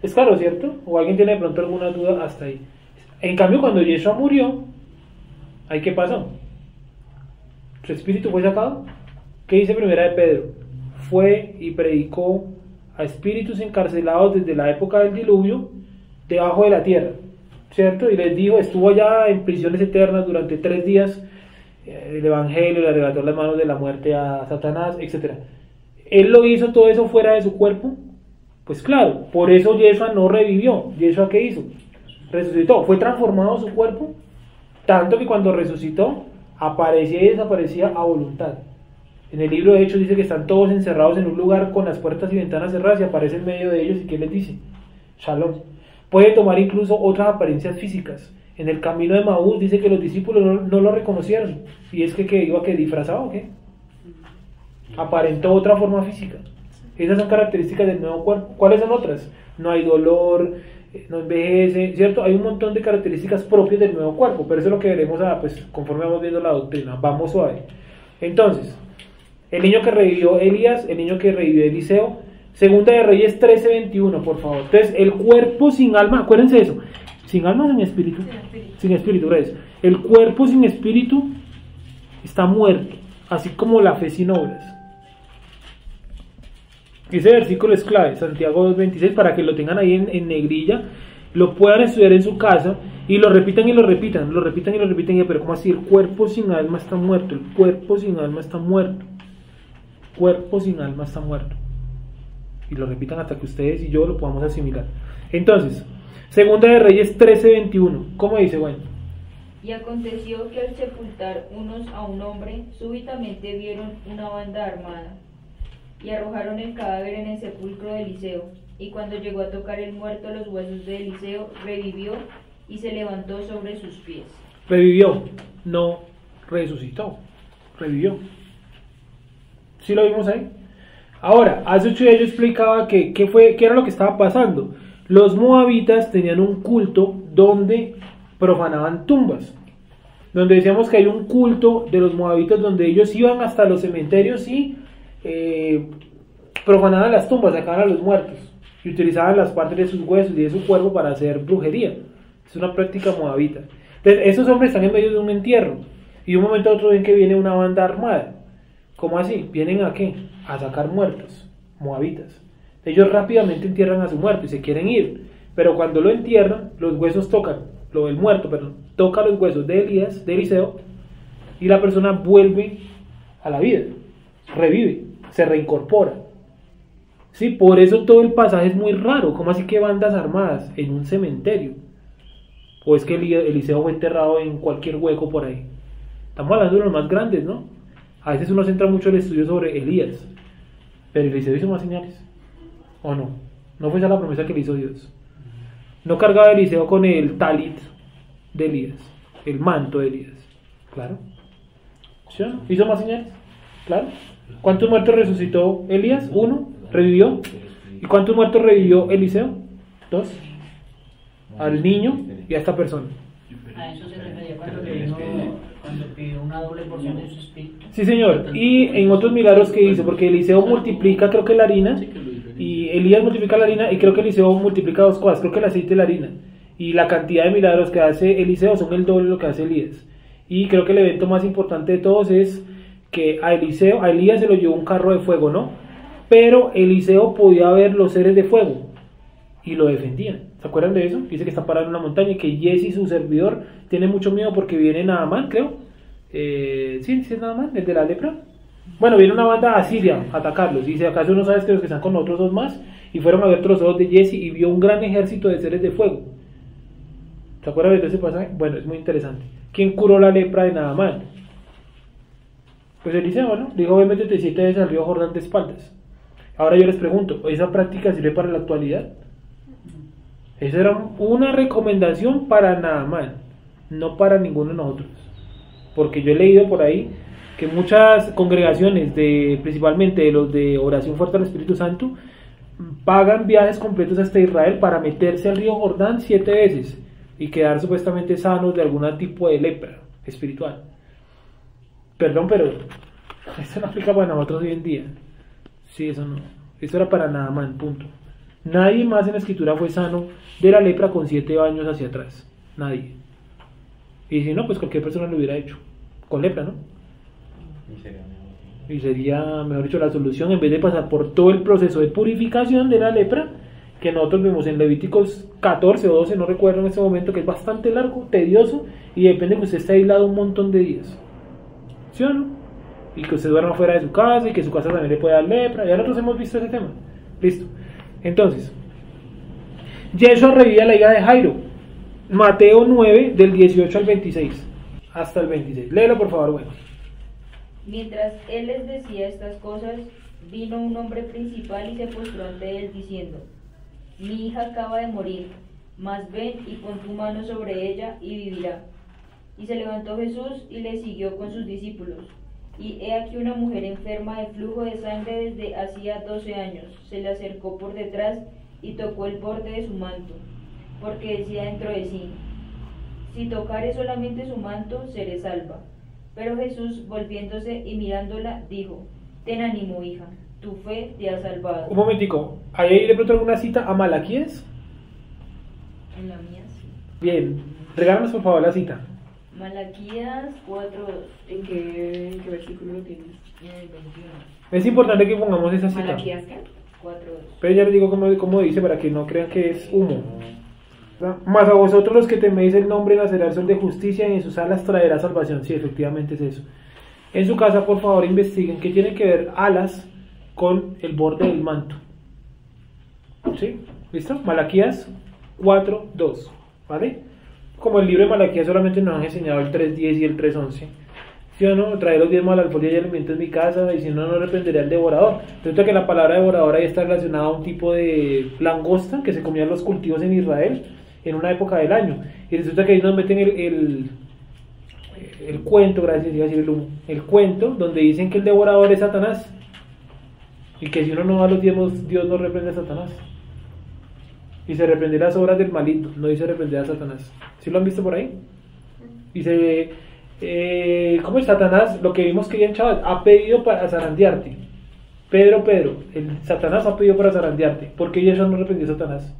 Es claro, ¿cierto? ¿O alguien tiene de pronto alguna duda hasta ahí? En cambio, cuando Yeshua murió, ¿ahí qué pasó? ¿Su espíritu fue sacado? ¿Qué dice Primera de Pedro? Fue y predicó a espíritus encarcelados desde la época del diluvio debajo de la tierra, ¿cierto? Y les dijo, estuvo allá en prisiones eternas durante 3 días, el evangelio, le arrebató las manos de la muerte a Satanás, etc. ¿Él lo hizo todo eso fuera de su cuerpo? Pues claro, por eso Yeshua no revivió. ¿Yeshua qué hizo? Resucitó. ¿Fue transformado su cuerpo? Tanto que cuando resucitó, aparecía y desaparecía a voluntad. En el libro de Hechos dice que están todos encerrados en un lugar con las puertas y ventanas cerradas y aparece en medio de ellos. ¿Y qué les dice? Shalom. Puede tomar incluso otras apariencias físicas. En el camino de Maús dice que los discípulos no lo reconocieron. ¿Y es que iba disfrazado o qué? Aparentó otra forma física. Esas son características del nuevo cuerpo. ¿Cuáles son otras? No hay dolor, no envejece, ¿cierto? Hay un montón de características propias del nuevo cuerpo, pero eso es lo que veremos pues, conforme vamos viendo la doctrina. Vamos suave. Entonces, el niño que revivió Elías, el niño que revivió Eliseo. Segunda de Reyes 13:21, por favor. Entonces, el cuerpo sin alma, acuérdense de eso. ¿Sin alma o sin espíritu? Sin espíritu, gracias. El cuerpo sin espíritu está muerto, así como la fe sin obras. Ese versículo es clave, Santiago 2:26, para que lo tengan ahí en negrilla, lo puedan estudiar en su casa y lo repitan y lo repitan, lo repitan y lo repitan. Pero ¿cómo así? El cuerpo sin alma está muerto, el cuerpo sin alma está muerto, cuerpo sin alma está muerto. Y lo repitan hasta que ustedes y yo lo podamos asimilar. Entonces, Segunda de Reyes 13:21, ¿cómo dice? Bueno.
Y aconteció que al sepultar unos a un hombre, súbitamente vieron una banda armada, y arrojaron el cadáver en el sepulcro de Eliseo. Y cuando llegó a tocar el muerto los huesos de Eliseo, revivió y se levantó sobre sus pies.
Revivió, no resucitó, revivió. ¿Sí lo vimos ahí? Ahora, hace 8 días yo explicaba qué era lo que estaba pasando. Los moabitas tenían un culto donde profanaban tumbas, donde decíamos que hay un culto de los moabitas donde ellos iban hasta los cementerios y profanaban las tumbas, sacaban a los muertos y utilizaban las partes de sus huesos y de su cuerpo para hacer brujería. Es una práctica moabita. Entonces, esos hombres están en medio de un entierro y de un momento a otro ven que viene una banda armada. ¿Cómo así? ¿Vienen a qué? A sacar muertos, moabitas. Ellos rápidamente entierran a su muerto y se quieren ir, pero cuando lo entierran, los huesos tocan, el muerto, perdón, toca los huesos de Elías, de Eliseo, y la persona vuelve a la vida, revive, se reincorpora. Sí, por eso todo el pasaje es muy raro. ¿Cómo así que bandas armadas en un cementerio? ¿O es que Eliseo fue enterrado en cualquier hueco por ahí? Estamos hablando de los más grandes, ¿no? A veces uno centra mucho el estudio sobre Elías, pero Eliseo hizo más señales, ¿o no? ¿No fue esa la promesa que le hizo Dios? No cargaba Eliseo con el talit de Elías, el manto de Elías, claro. ¿Sí o no? ¿Hizo más señales? Claro. ¿Cuántos muertos resucitó Elías? 1. ¿Revivió? ¿Y cuántos muertos revivió Eliseo? 2. Al niño y a esta persona.
A eso se refería cuando pidió una doble porción de su espíritu.
Sí, señor. Y en otros milagros que hizo, porque Eliseo multiplica, creo que la harina, y Elías multiplica la harina, y creo que Eliseo multiplica 2 cosas, creo que el aceite y la harina. Y la cantidad de milagros que hace Eliseo son el doble de lo que hace Elías. Y creo que el evento más importante de todos es que a Elías se lo llevó un carro de fuego, ¿no? Pero Eliseo podía ver los seres de fuego y lo defendían. ¿Se acuerdan de eso? Dice que está parado en una montaña y que Jesse, su servidor, tiene mucho miedo porque viene Naamán, creo. Sí, es Naamán, el de la lepra. Bueno, viene una banda asiria a atacarlos. Dice, ¿acaso no sabes que los que están con nosotros son más? Y fueron a ver los ojos de Jesse y vio un gran ejército de seres de fuego. ¿Se acuerdan de ese pasaje? Bueno, es muy interesante. ¿Quién curó la lepra de Naamán? Pues Eliseo, ¿no? Dijo, ve, métete 7 veces al río Jordán de espaldas. Ahora yo les pregunto, ¿esa práctica sirve para la actualidad? Esa era una recomendación para Naamán, no para ninguno de nosotros. Porque yo he leído por ahí que muchas congregaciones, principalmente de los de oración fuerte al Espíritu Santo, pagan viajes completos hasta Israel para meterse al río Jordán 7 veces y quedar supuestamente sanos de algún tipo de lepra espiritual. Perdón, pero eso no aplica para nosotros hoy en día. Sí, eso no. Eso era para Naamán, punto. Nadie más en la escritura fue sano de la lepra con 7 años hacia atrás. Nadie. Y si no, pues cualquier persona lo hubiera hecho. Con lepra, ¿no? Y sería, mejor dicho, la solución, en vez de pasar por todo el proceso de purificación de la lepra, que nosotros vimos en Levíticos 14 o 12, no recuerdo en este momento, que es bastante largo, tedioso, y depende que usted esté aislado un montón de días. ¿Sí o no? Y que usted duerma fuera de su casa, y que su casa también le pueda dar lepra. Ya nosotros hemos visto ese tema. Listo. Entonces, Yeshua revive a la hija de Jairo. Mateo 9, del 18 al 26. Hasta el 26. Léelo, por favor, bueno.
Mientras él les decía estas cosas, vino un hombre principal y se postró ante él diciendo: Mi hija acaba de morir, mas ven y pon tu mano sobre ella y vivirá. Y se levantó Jesús y le siguió con sus discípulos. Y he aquí una mujer enferma de flujo de sangre desde hacía 12 años, se le acercó por detrás y tocó el borde de su manto, porque decía dentro de sí: Si tocare solamente su manto, seré salva. Pero Jesús, volviéndose y mirándola, dijo: Ten ánimo, hija, tu fe te ha salvado.
Un momentico, ¿hay ahí de pronto alguna cita a Malaquías?
En la mía sí.
Bien, regálanos por favor la cita.
Malaquías 4:2.
¿En qué versículo lo tienes?
En el 21.
Es importante que pongamos esa cita.
¿Malaquías qué?
4:2.
Pero ya les digo cómo dice para que no crean que es humo. Mas a vosotros los que teméis el nombre nacerá el sol de justicia y en sus alas traerá salvación. Sí, efectivamente es eso. En su casa, por favor, investiguen qué tiene que ver alas con el borde del manto. ¿Sí? ¿Listo? Malaquías 4:2. ¿Vale? Como el libro de Malaquías solamente nos han enseñado el 3:10 y el 3:11. ¿Sí o no? Traer los diezmos a la alfolía y alimentos en mi casa, y si no, no reprenderé al devorador. Resulta que la palabra devorador ahí está relacionada a un tipo de langosta que se comían los cultivos en Israel en una época del año. Y resulta que ahí nos meten el cuento, gracias, iba a decir el cuento, donde dicen que el devorador es Satanás. Y que si uno no da los diezmos, Dios no reprende a Satanás. Y se reprende las obras del malito, no dice reprender a Satanás. ¿Sí lo han visto por ahí? Y ¿cómo es Satanás? Lo que vimos que ya en Chaval ha pedido para zarandearte. Pedro, el Satanás ha pedido para zarandearte. ¿Por qué Yeshua no reprendió a Satanás?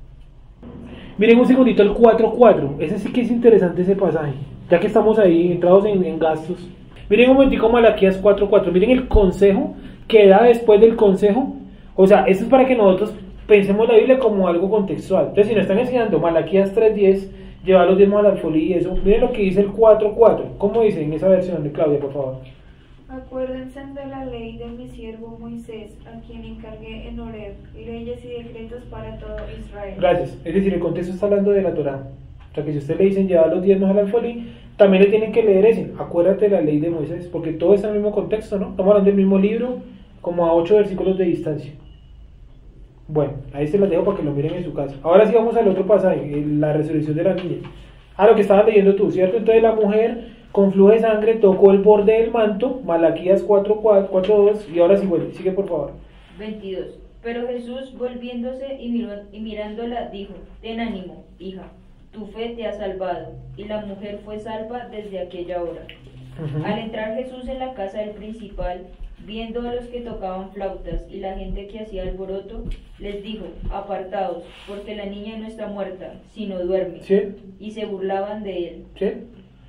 Miren un segundito el 4:4. Ese sí que es interesante ese pasaje. Ya que estamos ahí entrados en gastos. Miren un momentico Malaquías 4:4. Miren el consejo que da después del consejo. O sea, esto es para que nosotros pensemos la Biblia como algo contextual. Entonces, si nos están enseñando Malaquías 3:10, llevar los diezmos a la alfolí y eso, miren lo que dice el 4:4. ¿Cómo dice en esa versión de Claudia, por favor?
Acuérdense de la ley de mi siervo Moisés, a quien encargué en Horeb, leyes y decretos para todo Israel.
Gracias. Es decir, el contexto está hablando de la Torá. O sea, que si usted le dicen llevar los diezmos a la alfolí, también le tienen que leer ese. Acuérdate de la ley de Moisés, porque todo está en el mismo contexto, ¿no? Estamos hablando del mismo libro, como a 8 versículos de distancia. Bueno, ahí se las dejo para que lo miren en su casa. Ahora sí vamos al otro pasaje, la resurrección de la niña. Lo que estabas leyendo tú, ¿cierto? Entonces la mujer con flujo de sangre tocó el borde del manto, Malaquías 4:2, y ahora sí, bueno, sigue por favor.
22. Pero Jesús, volviéndose y mirándola, dijo: Ten ánimo, hija, tu fe te ha salvado. Y la mujer fue salva desde aquella hora. Al entrar Jesús en la casa del principal, viendo a los que tocaban flautas y la gente que hacía alboroto, les dijo: Apartaos, porque la niña no está muerta, sino duerme.
¿Sí?
Y se burlaban de él.
¿Sí?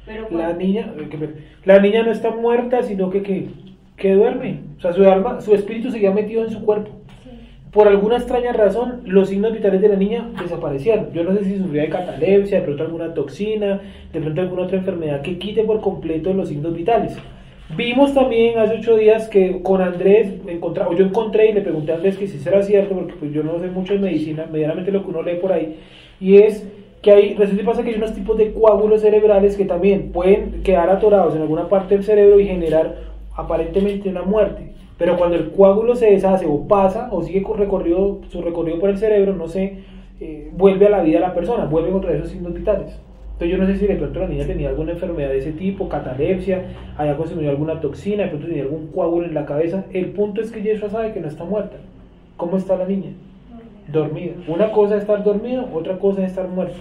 Pero
La niña no está muerta, sino que duerme. O sea, su alma, su espíritu seguía metido en su cuerpo.
Sí.
Por alguna extraña razón, los signos vitales de la niña desaparecieron. Yo no sé si sufría de catalepsia, de pronto alguna toxina, de pronto alguna otra enfermedad que quite por completo los signos vitales. Vimos también hace 8 días que con Andrés, yo encontré y le pregunté a Andrés que si será cierto, porque pues yo no sé mucho de medicina, medianamente lo que uno lee por ahí, y es que resulta y pasa que hay unos tipos de coágulos cerebrales que también pueden quedar atorados en alguna parte del cerebro y generar aparentemente una muerte. Pero cuando el coágulo se deshace o pasa o sigue su recorrido por el cerebro, no sé, vuelve a la vida la persona, vuelve contra esos signos vitales. Entonces yo no sé si de pronto la niña tenía alguna enfermedad de ese tipo, catalepsia, haya consumido alguna toxina, de pronto tenía algún coágulo en la cabeza. El punto es que Yeshua sabe que no está muerta. ¿Cómo está la niña? Dormida. Una cosa es estar dormido, otra cosa es estar muerto.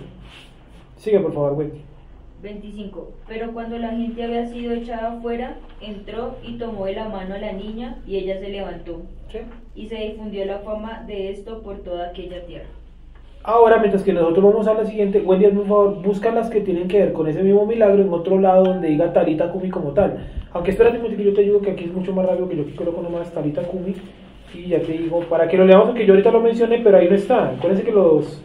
Sigue por favor, Wendy.
25. Pero cuando la gente había sido echada afuera, entró y tomó de la mano a la niña y ella se levantó.
¿Sí?
Y se difundió la fama de esto por toda aquella tierra.
Ahora, mientras que nosotros vamos a la siguiente, Wendy, por favor, busca las que tienen que ver con ese mismo milagro en otro lado donde diga Talita Kumi como tal. Aunque espérate, que yo te digo que aquí es mucho más rápido, que yo aquí coloco nomás Talita Kumi y ya te digo, para que lo leamos, porque yo ahorita lo mencioné, pero ahí no está. Acuérdense que los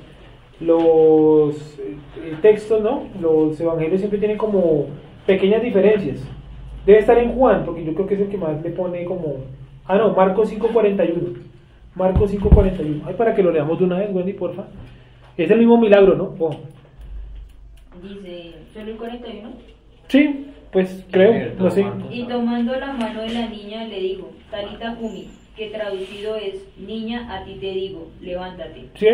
textos, ¿no? Los evangelios siempre tienen como pequeñas diferencias. Debe estar en Juan, porque yo creo que es el que más le pone como... Ah, no, Marcos 5:41. Marcos 5:41. Ay, para que lo leamos de una vez, Wendy, porfa. Es el mismo milagro, ¿no? Oh.
Dice, ¿solo el 41?
Sí, pues creo, no sé.
Y tomando la mano de la niña le dijo, Talita Kumi, que traducido es, niña, a ti te digo, levántate.
¿Sí?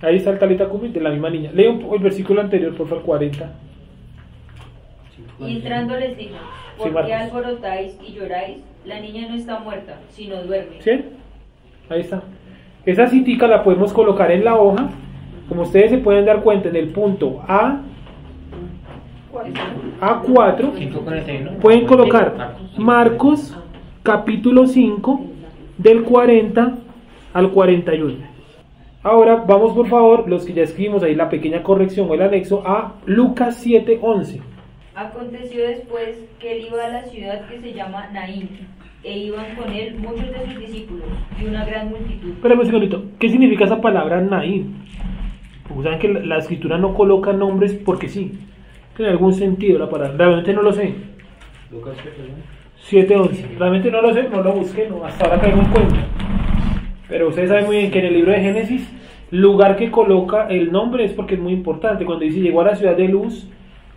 Ahí está el Talita Kumi de la misma niña. Lee el versículo anterior, por favor, 40.
Y entrando les dijo, ¿por
Sí,
qué
Marcos.
alborotáis y lloráis? La niña no está muerta, sino duerme.
¿Sí? Ahí está. Esa citica la podemos colocar en la hoja. Como ustedes se pueden dar cuenta, en el punto A4
5:41.
pueden colocar Marcos capítulo 5 del 40 al 41. Ahora vamos, por favor, los que ya escribimos ahí la pequeña corrección o el anexo, a Lucas 7:11.
Aconteció después que él iba a la ciudad que se llama Naín, e iban con él muchos de sus discípulos y una gran multitud.
Espérame un segundito, ¿qué significa esa palabra Naín? Porque saben que la escritura no coloca nombres porque sí. Tiene algún sentido la palabra, realmente no lo sé.
Lucas
7:11, realmente no lo sé, no lo busqué, no, hasta ahora caigo en cuenta. Pero ustedes saben muy bien que en el libro de Génesis, lugar que coloca el nombre es porque es muy importante. Cuando dice llegó a la ciudad de Luz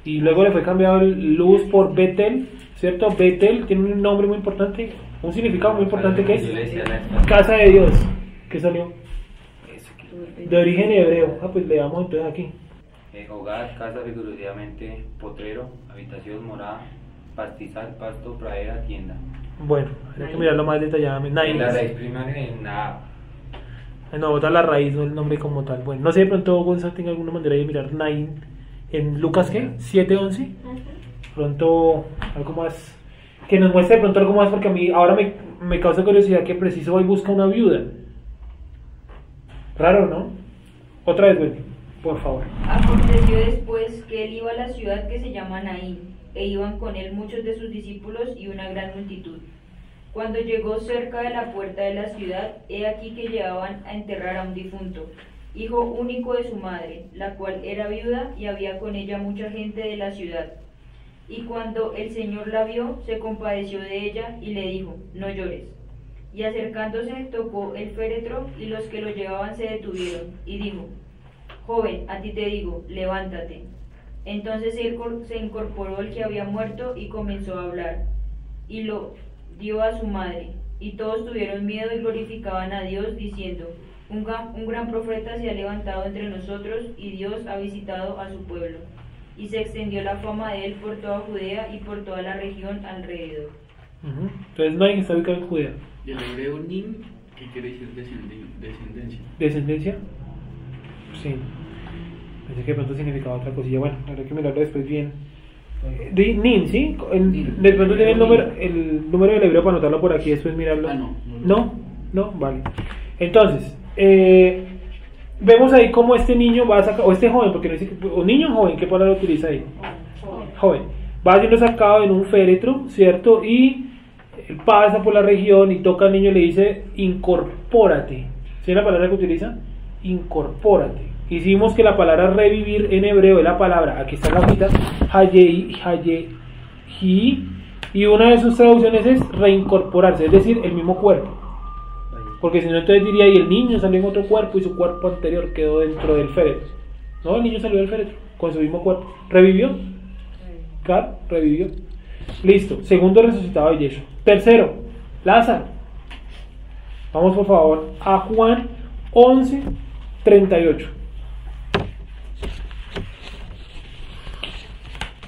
y luego le fue cambiado el Luz por Betel, ¿cierto? Betel tiene un nombre muy importante, un significado muy importante que es casa de Dios. ¿Qué salió? De origen hebreo. Ah, pues leamos entonces aquí.
Hogar, casa, figurativamente, potrero, habitación, morada, pastizal, pasto, pradera, tienda.
Bueno, hay que mirarlo más detalladamente. Naín.
La raíz primaria en nada.
No, bota la raíz, no el nombre como tal. Bueno, no sé de pronto Gonzalo tenga alguna manera de mirar Naín en Lucas, ¿qué? 7:11. Pronto algo más que nos muestre de pronto algo más, porque a mí ahora me causa curiosidad que preciso hoy busca una viuda. Raro, ¿no? Otra vez, Wendy, por favor.
Aconteció después que él iba a la ciudad que se llama Naín, e iban con él muchos de sus discípulos y una gran multitud. Cuando llegó cerca de la puerta de la ciudad, he aquí que llevaban a enterrar a un difunto, hijo único de su madre, la cual era viuda y había con ella mucha gente de la ciudad. Y cuando el Señor la vio, se compadeció de ella y le dijo, no llores. Y acercándose tocó el féretro y los que lo llevaban se detuvieron y dijo, joven, a ti te digo, levántate. Entonces se incorporó el que había muerto y comenzó a hablar, y lo dio a su madre, y todos tuvieron miedo y glorificaban a Dios, diciendo, un gran profeta se ha levantado entre nosotros, y Dios ha visitado a su pueblo. Y se extendió la fama de él por toda Judea y por toda la región alrededor.
Entonces Naín está ubicado en Judea.
Y el hebreo nin, ¿qué quiere decir descendencia?
¿Descendencia? Sí. Pensé que de pronto significaba otra cosilla. Bueno, habrá que mirarlo después bien. Nin, ¿sí? De pronto tiene el número del hebreo para anotarlo por aquí, después mirarlo. No, vale. Entonces, vemos ahí cómo este niño va a sacar, o este joven, porque no dice que, o niño o joven, ¿qué palabra utiliza ahí? Joven. Va siendo sacado en un féretro, ¿cierto? Y él pasa por la región y toca al niño y le dice, incorpórate. ¿Sí es la palabra que utiliza? Incorpórate. Hicimos que la palabra revivir en hebreo es la palabra, aquí está la hojita, hayehi, y una de sus traducciones es reincorporarse, es decir, el mismo cuerpo. Porque si no, entonces diría, y el niño salió en otro cuerpo y su cuerpo anterior quedó dentro del féretro. No, el niño salió del féretro con su mismo cuerpo. ¿Revivió? Claro, revivió. Listo, segundo resucitado de Yeshua. Tercero, Lázaro. Vamos por favor a Juan 11:38.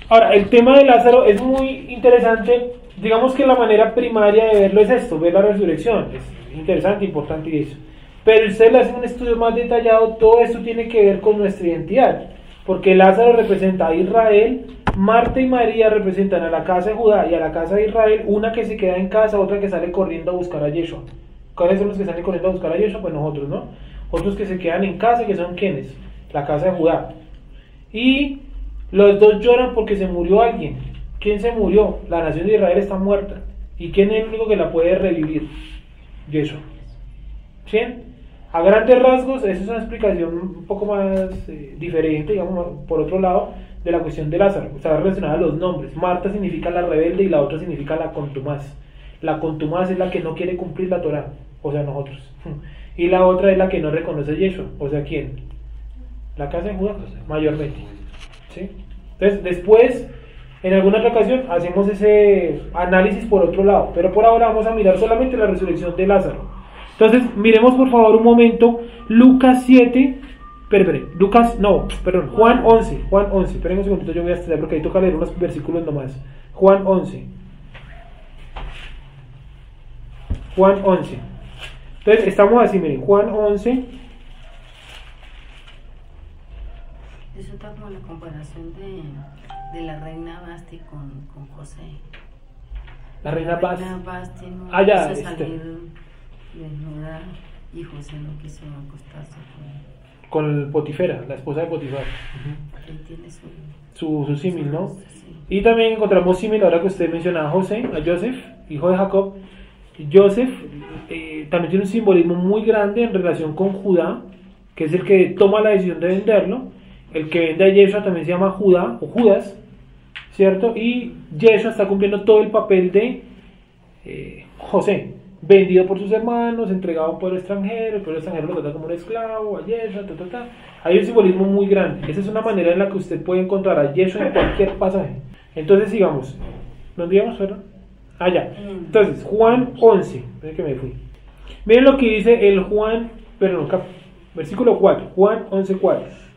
Ahora, el tema de Lázaro es muy interesante. Digamos que la manera primaria de verlo es esto, ver la resurrección. Es interesante, importante y eso. Pero si ustedes le hacen un estudio más detallado, todo esto tiene que ver con nuestra identidad. Porque Lázaro representa a Israel, Marta y María representan a la casa de Judá y a la casa de Israel, una que se queda en casa, otra que sale corriendo a buscar a Yeshua. ¿Cuáles son los que salen corriendo a buscar a Yeshua? Pues nosotros, ¿no? Otros que se quedan en casa, que son ¿quiénes? La casa de Judá. Y los dos lloran porque se murió alguien. ¿Quién se murió? La nación de Israel está muerta. ¿Y quién es el único que la puede revivir? Yeshua. ¿Sí? A grandes rasgos, esa es una explicación un poco más diferente, digamos, por otro lado, de la cuestión de Lázaro. Está relacionada a los nombres. Marta significa la rebelde y la otra significa la contumaz. La contumaz es la que no quiere cumplir la Torá, o sea, nosotros. Y la otra es la que no reconoce a Yeshua, o sea, ¿quién? La casa de Judá, mayormente. ¿Sí? Entonces, después, en alguna otra ocasión, hacemos ese análisis por otro lado, pero por ahora vamos a mirar solamente la resurrección de Lázaro. Entonces, miremos por favor un momento Lucas 7, Juan 11, esperen un segundito, yo voy a estudiar porque ahí toca leer unos versículos nomás. Juan 11. Entonces, estamos así, miren, Juan 11.
Eso está como la comparación de la reina Basti con José.
La reina Basti.
No
ya,
quiso salir desnuda y José no quiso acostarse
con Potifera, la esposa de Potifar.
Él tiene
Su símil, ¿no?
Sí.
Y también encontramos símil ahora que usted menciona a Joseph, hijo de Jacob. Joseph también tiene un simbolismo muy grande en relación con Judá, que es el que toma la decisión de venderlo. El que vende a Yeshua también se llama Judá o Judas, ¿cierto? Y Yeshua está cumpliendo todo el papel de José, vendido por sus hermanos, entregado a un pueblo extranjero, el pueblo extranjero lo trata como un esclavo, a Yeshua, Hay un simbolismo muy grande. Esa es una manera en la que usted puede encontrar a Yeshua en cualquier pasaje. Entonces sigamos. ¿Dónde íbamos, perdón? Ya. Entonces, Juan 11. Miren que me fui. Miren lo que dice el versículo 4. Juan 11:4.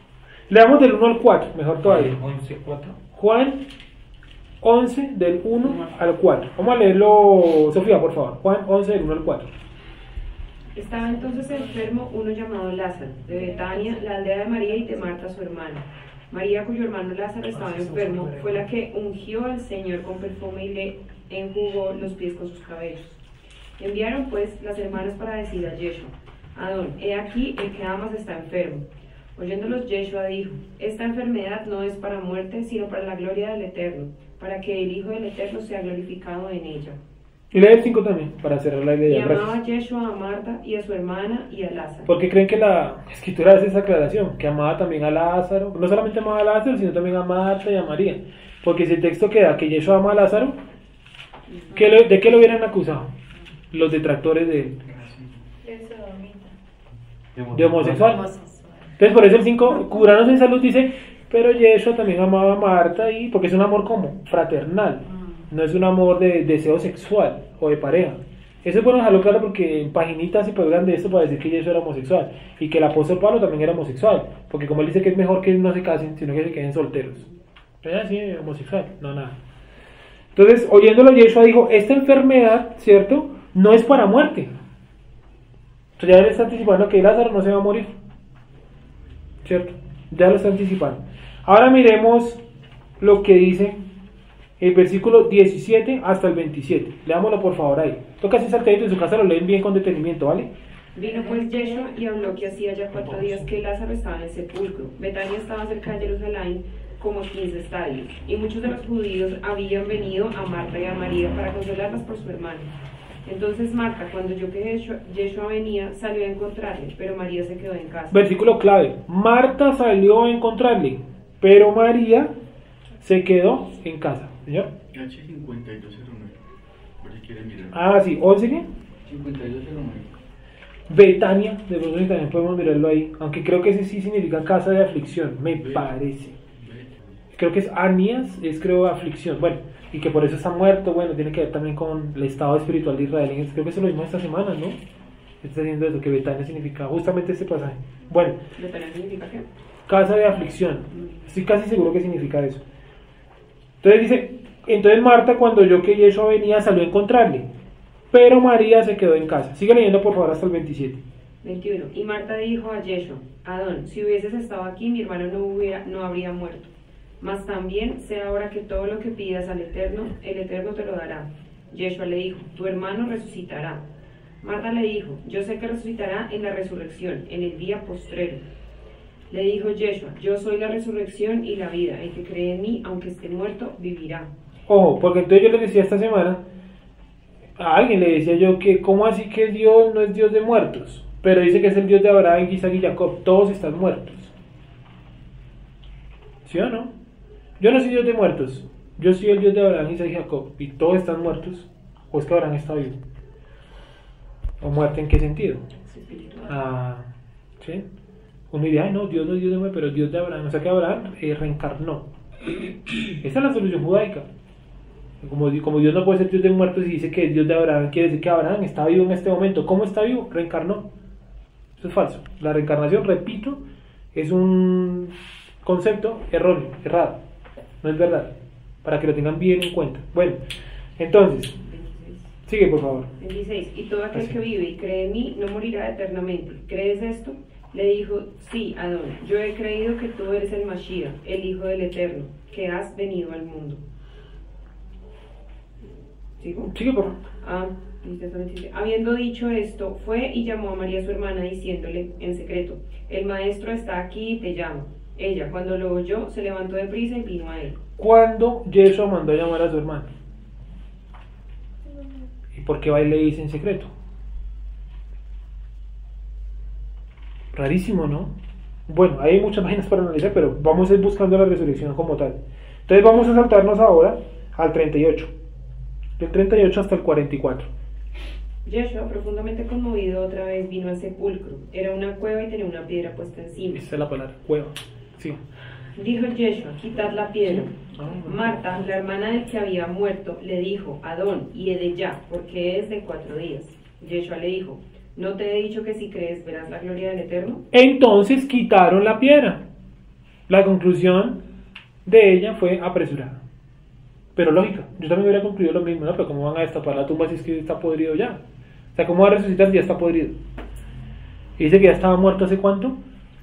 Leamos del 1 al 4, mejor todavía.
11:4.
Juan 11 del 1 al 4. Vamos a leerlo, Sofía, por favor. Juan 11 del 1 al 4.
Estaba entonces enfermo uno llamado Lázaro, de Betania, la aldea de María y de Marta su hermana. María, cuyo hermano Lázaro estaba enfermo, fue la que ungió al Señor con perfume y le enjugó los pies con sus cabellos. Enviaron pues las hermanas para decir a Yeshua: Adón, he aquí el que amas está enfermo. Oyéndolos, Yeshua dijo: Esta enfermedad no es para muerte, sino para la gloria del Eterno, para que el Hijo del Eterno sea glorificado en ella.
Y lee el 5 también, para cerrar la idea.
Y amaba a Yeshua a Marta y a su hermana y a Lázaro.
¿Por qué creen que la escritura hace esa aclaración? Que amaba también a Lázaro, no solamente amaba a Lázaro, sino también a Marta y a María. Porque si el texto queda que Yeshua ama a Lázaro, ¿de qué lo hubieran acusado? Los detractores de él. De homosexual. Entonces por eso el 5, Curanos en Salud dice, pero Yeshua también amaba a Marta, porque es un amor como fraternal, no es un amor de deseo sexual o de pareja. Eso es bueno dejarlo claro porque en paginitas se pegan de esto para decir que Yeshua era homosexual y que el apóstol Pablo también era homosexual, porque como él dice que es mejor que no se casen, sino que se queden solteros. Pero sí, homosexual, no nada. Entonces, oyéndolo, Yeshua dijo, esta enfermedad, ¿cierto?, no es para muerte. Entonces ya él está anticipando que Lázaro no se va a morir, ¿cierto? Ya lo está anticipando. Ahora miremos lo que dice el versículo 17 hasta el 27. Leámoslo por favor ahí. Toca así saltadito, en su casa lo leen bien con detenimiento, ¿vale?
Vino pues Yeshua y habló que hacía ya 4 días que Lázaro estaba en el sepulcro. Betania estaba cerca de Jerusalén, como 15 estadios, y muchos de los judíos habían venido a Marta y a María para consolarlas por su hermano. Entonces Marta, cuando oyó que Yeshua venía, salió a encontrarle, pero María se quedó en casa.
Versículo clave. Marta salió a encontrarle, pero María se quedó en casa. ¿Señor?
H5209. Por si quieren mirar.
Ah, sí. ¿11 qué?
5209.
Betania, de pronto también podemos mirarlo ahí, aunque creo que ese sí significa casa de aflicción, me parece. Creo que es Anias, creo aflicción, bueno, y que por eso está muerto, bueno, tiene que ver también con el estado espiritual de Israel. Creo que eso lo vimos esta semana, ¿no? Está diciendo eso, que Betania significa justamente este pasaje. Bueno,
¿Betania significa qué?
casa de aflicción, estoy casi seguro que significa eso. Entonces dice, entonces Marta cuando oyó que Yeshua venía salió a encontrarle, pero María se quedó en casa. Sigue leyendo por favor hasta el 27.
21. Y Marta dijo a Yeshua: Adón, si hubieses estado aquí, mi hermano no habría muerto. Mas también sé ahora que todo lo que pidas al Eterno, el Eterno te lo dará. Yeshua le dijo: tu hermano resucitará. Marta le dijo: yo sé que resucitará en la resurrección, en el día postrero. Le dijo Yeshua: yo soy la resurrección y la vida. El que cree en mí, aunque esté muerto, vivirá.
Ojo, porque entonces yo les decía esta semana, a alguien le decía yo que ¿cómo así que Dios no es Dios de muertos? Pero dice que es el Dios de Abraham, Isaac y Jacob, todos están muertos. ¿Sí o no? Yo no soy Dios de muertos, yo soy el Dios de Abraham, Isaac y Jacob, y todos están muertos. ¿O es que Abraham está vivo? ¿O muerte en qué sentido? ¿Sí? Uno diría, ay no, Dios no es Dios de muertos, pero es Dios de Abraham. O sea que Abraham reencarnó. Esa es la solución judaica. Como Dios no puede ser Dios de muertos y dice que es Dios de Abraham, quiere decir que Abraham está vivo en este momento. ¿Cómo está vivo? Reencarnó. Eso es falso. La reencarnación, repito, es un concepto erróneo, errado. No es verdad. Para que lo tengan bien en cuenta. Bueno, entonces,
26.
sigue por favor.
26. Y todo aquel que vive y cree en mí no morirá eternamente. ¿Crees esto? Le dijo: sí, Adón, yo he creído que tú eres el Mashiach, el Hijo del Eterno, que has venido al mundo. ¿Sigo?
Sigue por favor.
Habiendo dicho esto, fue y llamó a María su hermana, diciéndole en secreto: el maestro está aquí y te llama. Ella, cuando lo oyó, se levantó deprisa y vino a él.
¿Cuándo Yeshua mandó a llamar a su hermano? ¿Y por qué va y le dice en secreto? Rarísimo, ¿no? Bueno, hay muchas páginas para analizar, pero vamos a ir buscando la resurrección como tal. Entonces vamos a saltarnos ahora al 38. Del 38 hasta el 44.
Yeshua, profundamente conmovido, otra vez vino al sepulcro. Era una cueva y tenía una piedra puesta encima.
Esa es la palabra, cueva. Sí.
Dijo Yeshua: quitad la piedra.
Sí.
Marta, la hermana del que había muerto, le dijo: Adón, y de ya, porque es de 4 días. Yeshua le dijo: ¿no te he dicho que si crees verás la gloria del Eterno?
Entonces quitaron la piedra. La conclusión de ella fue apresurada. Pero lógica, yo también hubiera concluido lo mismo, ¿no? Pero ¿cómo van a destapar la tumba si es que está podrido ya? O sea, ¿cómo va a resucitar si ya está podrido? Y dice que ya estaba muerto ¿hace cuánto?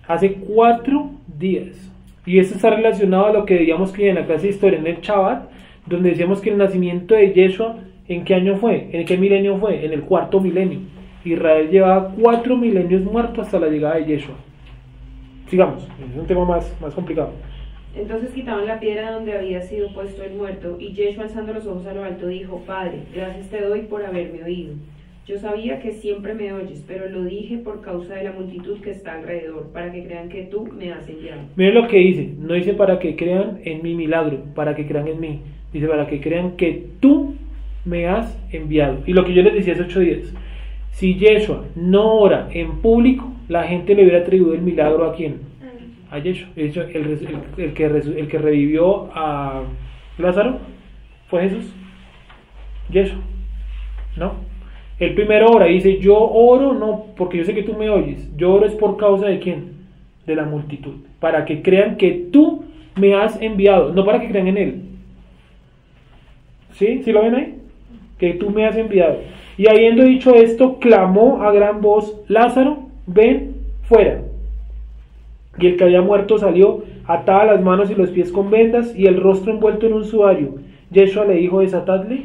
Hace 4 días. Y eso está relacionado a lo que decíamos que en la clase de historia, en el Shabbat, donde decíamos que el nacimiento de Yeshua, ¿en qué año fue? ¿En qué milenio fue? En el 4.º milenio. Israel llevaba 4 milenios muerto hasta la llegada de Yeshua. Sigamos, es un tema más complicado.
Entonces quitaron la piedra donde había sido puesto el muerto, y Yeshua, alzando los ojos a lo alto, dijo: Padre, gracias te doy por haberme oído. Yo sabía que siempre me oyes, pero lo dije por causa de la multitud que está alrededor, para que crean que tú me has enviado.
Miren lo que dice, no dice para que crean en mi milagro, para que crean en mí, dice para que crean que tú me has enviado. Y lo que yo les decía hace 8 días, si Yeshua no ora en público, la gente le hubiera atribuido el milagro ¿a quién? A Yeshua. El que revivió a Lázaro fue Jesús. Yeshua, ¿no? El primero ora y dice: yo oro no porque yo sé que tú me oyes, yo oro es por causa de quién, de la multitud, para que crean que tú me has enviado, no para que crean en él. ¿Sí? ¿Sí lo ven ahí? Que tú me has enviado. Y habiendo dicho esto, clamó a gran voz: Lázaro, ven fuera. Y el que había muerto salió, ataba las manos y los pies con vendas y el rostro envuelto en un sudario. Yeshua le dijo: desatadle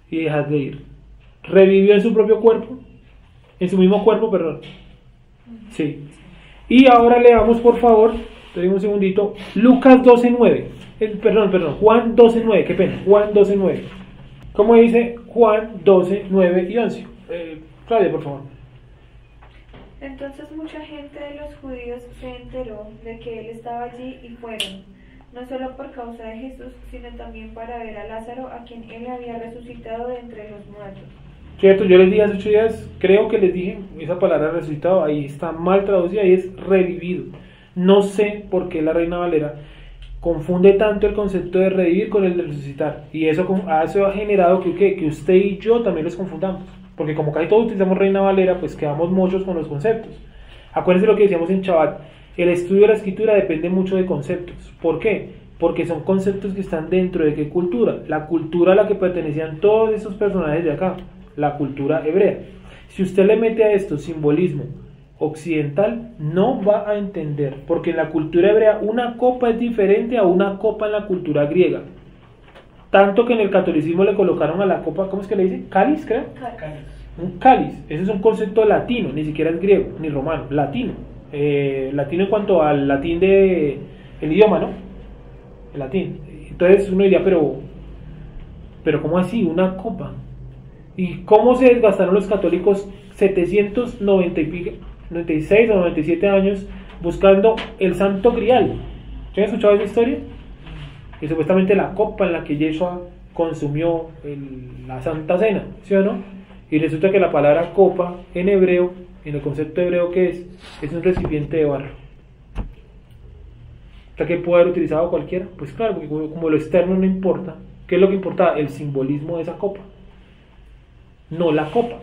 y dejadle ir. Revivió en su propio cuerpo, en su mismo cuerpo, perdón. Sí. Y ahora leamos, por favor, tengo un segundito, Lucas 12:9. Perdón, Juan 12:9, qué pena, Juan 12:9. ¿Cómo dice Juan 12:9 y 11? Claudia, por favor.
Entonces mucha gente de los judíos se enteró de que él estaba allí y fueron, no solo por causa de Jesús, sino también para ver a Lázaro, a quien él había resucitado de entre los muertos.
Cierto, yo les dije hace 8 días, creo que les dije, esa palabra resucitado, ahí está mal traducida y es revivido. No sé por qué la Reina Valera confunde tanto el concepto de revivir con el de resucitar. Y eso ha generado que usted y yo también los confundamos. Porque como casi todos utilizamos Reina Valera, pues quedamos muchos con los conceptos. Acuérdense lo que decíamos en Shabbat, el estudio de la escritura depende mucho de conceptos. ¿Por qué? porque son conceptos que están dentro de qué cultura, la cultura a la que pertenecían todos esos personajes de acá, la cultura hebrea. Si usted le mete a esto simbolismo occidental, no va a entender, porque en la cultura hebrea una copa es diferente a una copa en la cultura griega. Tanto que en el catolicismo le colocaron a la copa, ¿cómo es que le dice? ¿Cáliz, creo? Un cáliz. Ese es un concepto latino, ni siquiera es griego, ni romano, latino. Latino en cuanto al latín de el idioma, ¿no? El latín. Entonces uno diría, pero ¿cómo así? Una copa. ¿Y cómo se desgastaron los católicos 796 o 97 años buscando el Santo Grial? ¿Han escuchado esa historia? Que supuestamente la copa en la que Yeshua consumió la Santa Cena, ¿sí o no? Y resulta que la palabra copa en hebreo, en el concepto hebreo que es un recipiente de barro. ¿Está que puede haber utilizado cualquiera? Pues claro, porque como lo externo no importa, ¿qué es lo que importa? El simbolismo de esa copa, no la copa.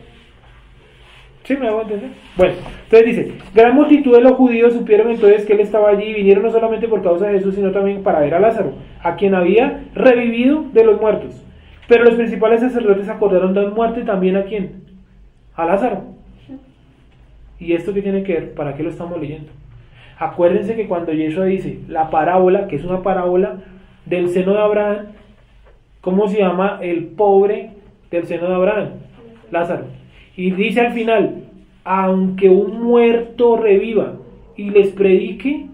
¿Sí me hago entender? Bueno, entonces dice, gran multitud de los judíos supieron entonces que él estaba allí y vinieron no solamente por causa de Jesús, sino también para ver a Lázaro, a quien había revivido de los muertos. Pero los principales sacerdotes acordaron dar muerte también a quién, a Lázaro. ¿Y esto qué tiene que ver? ¿Para qué lo estamos leyendo? Acuérdense que cuando Yeshua dice la parábola, que es una parábola del seno de Abraham, ¿cómo se llama el pobre del seno de Abraham? Lázaro. Y dice al final, aunque un muerto reviva y les predique,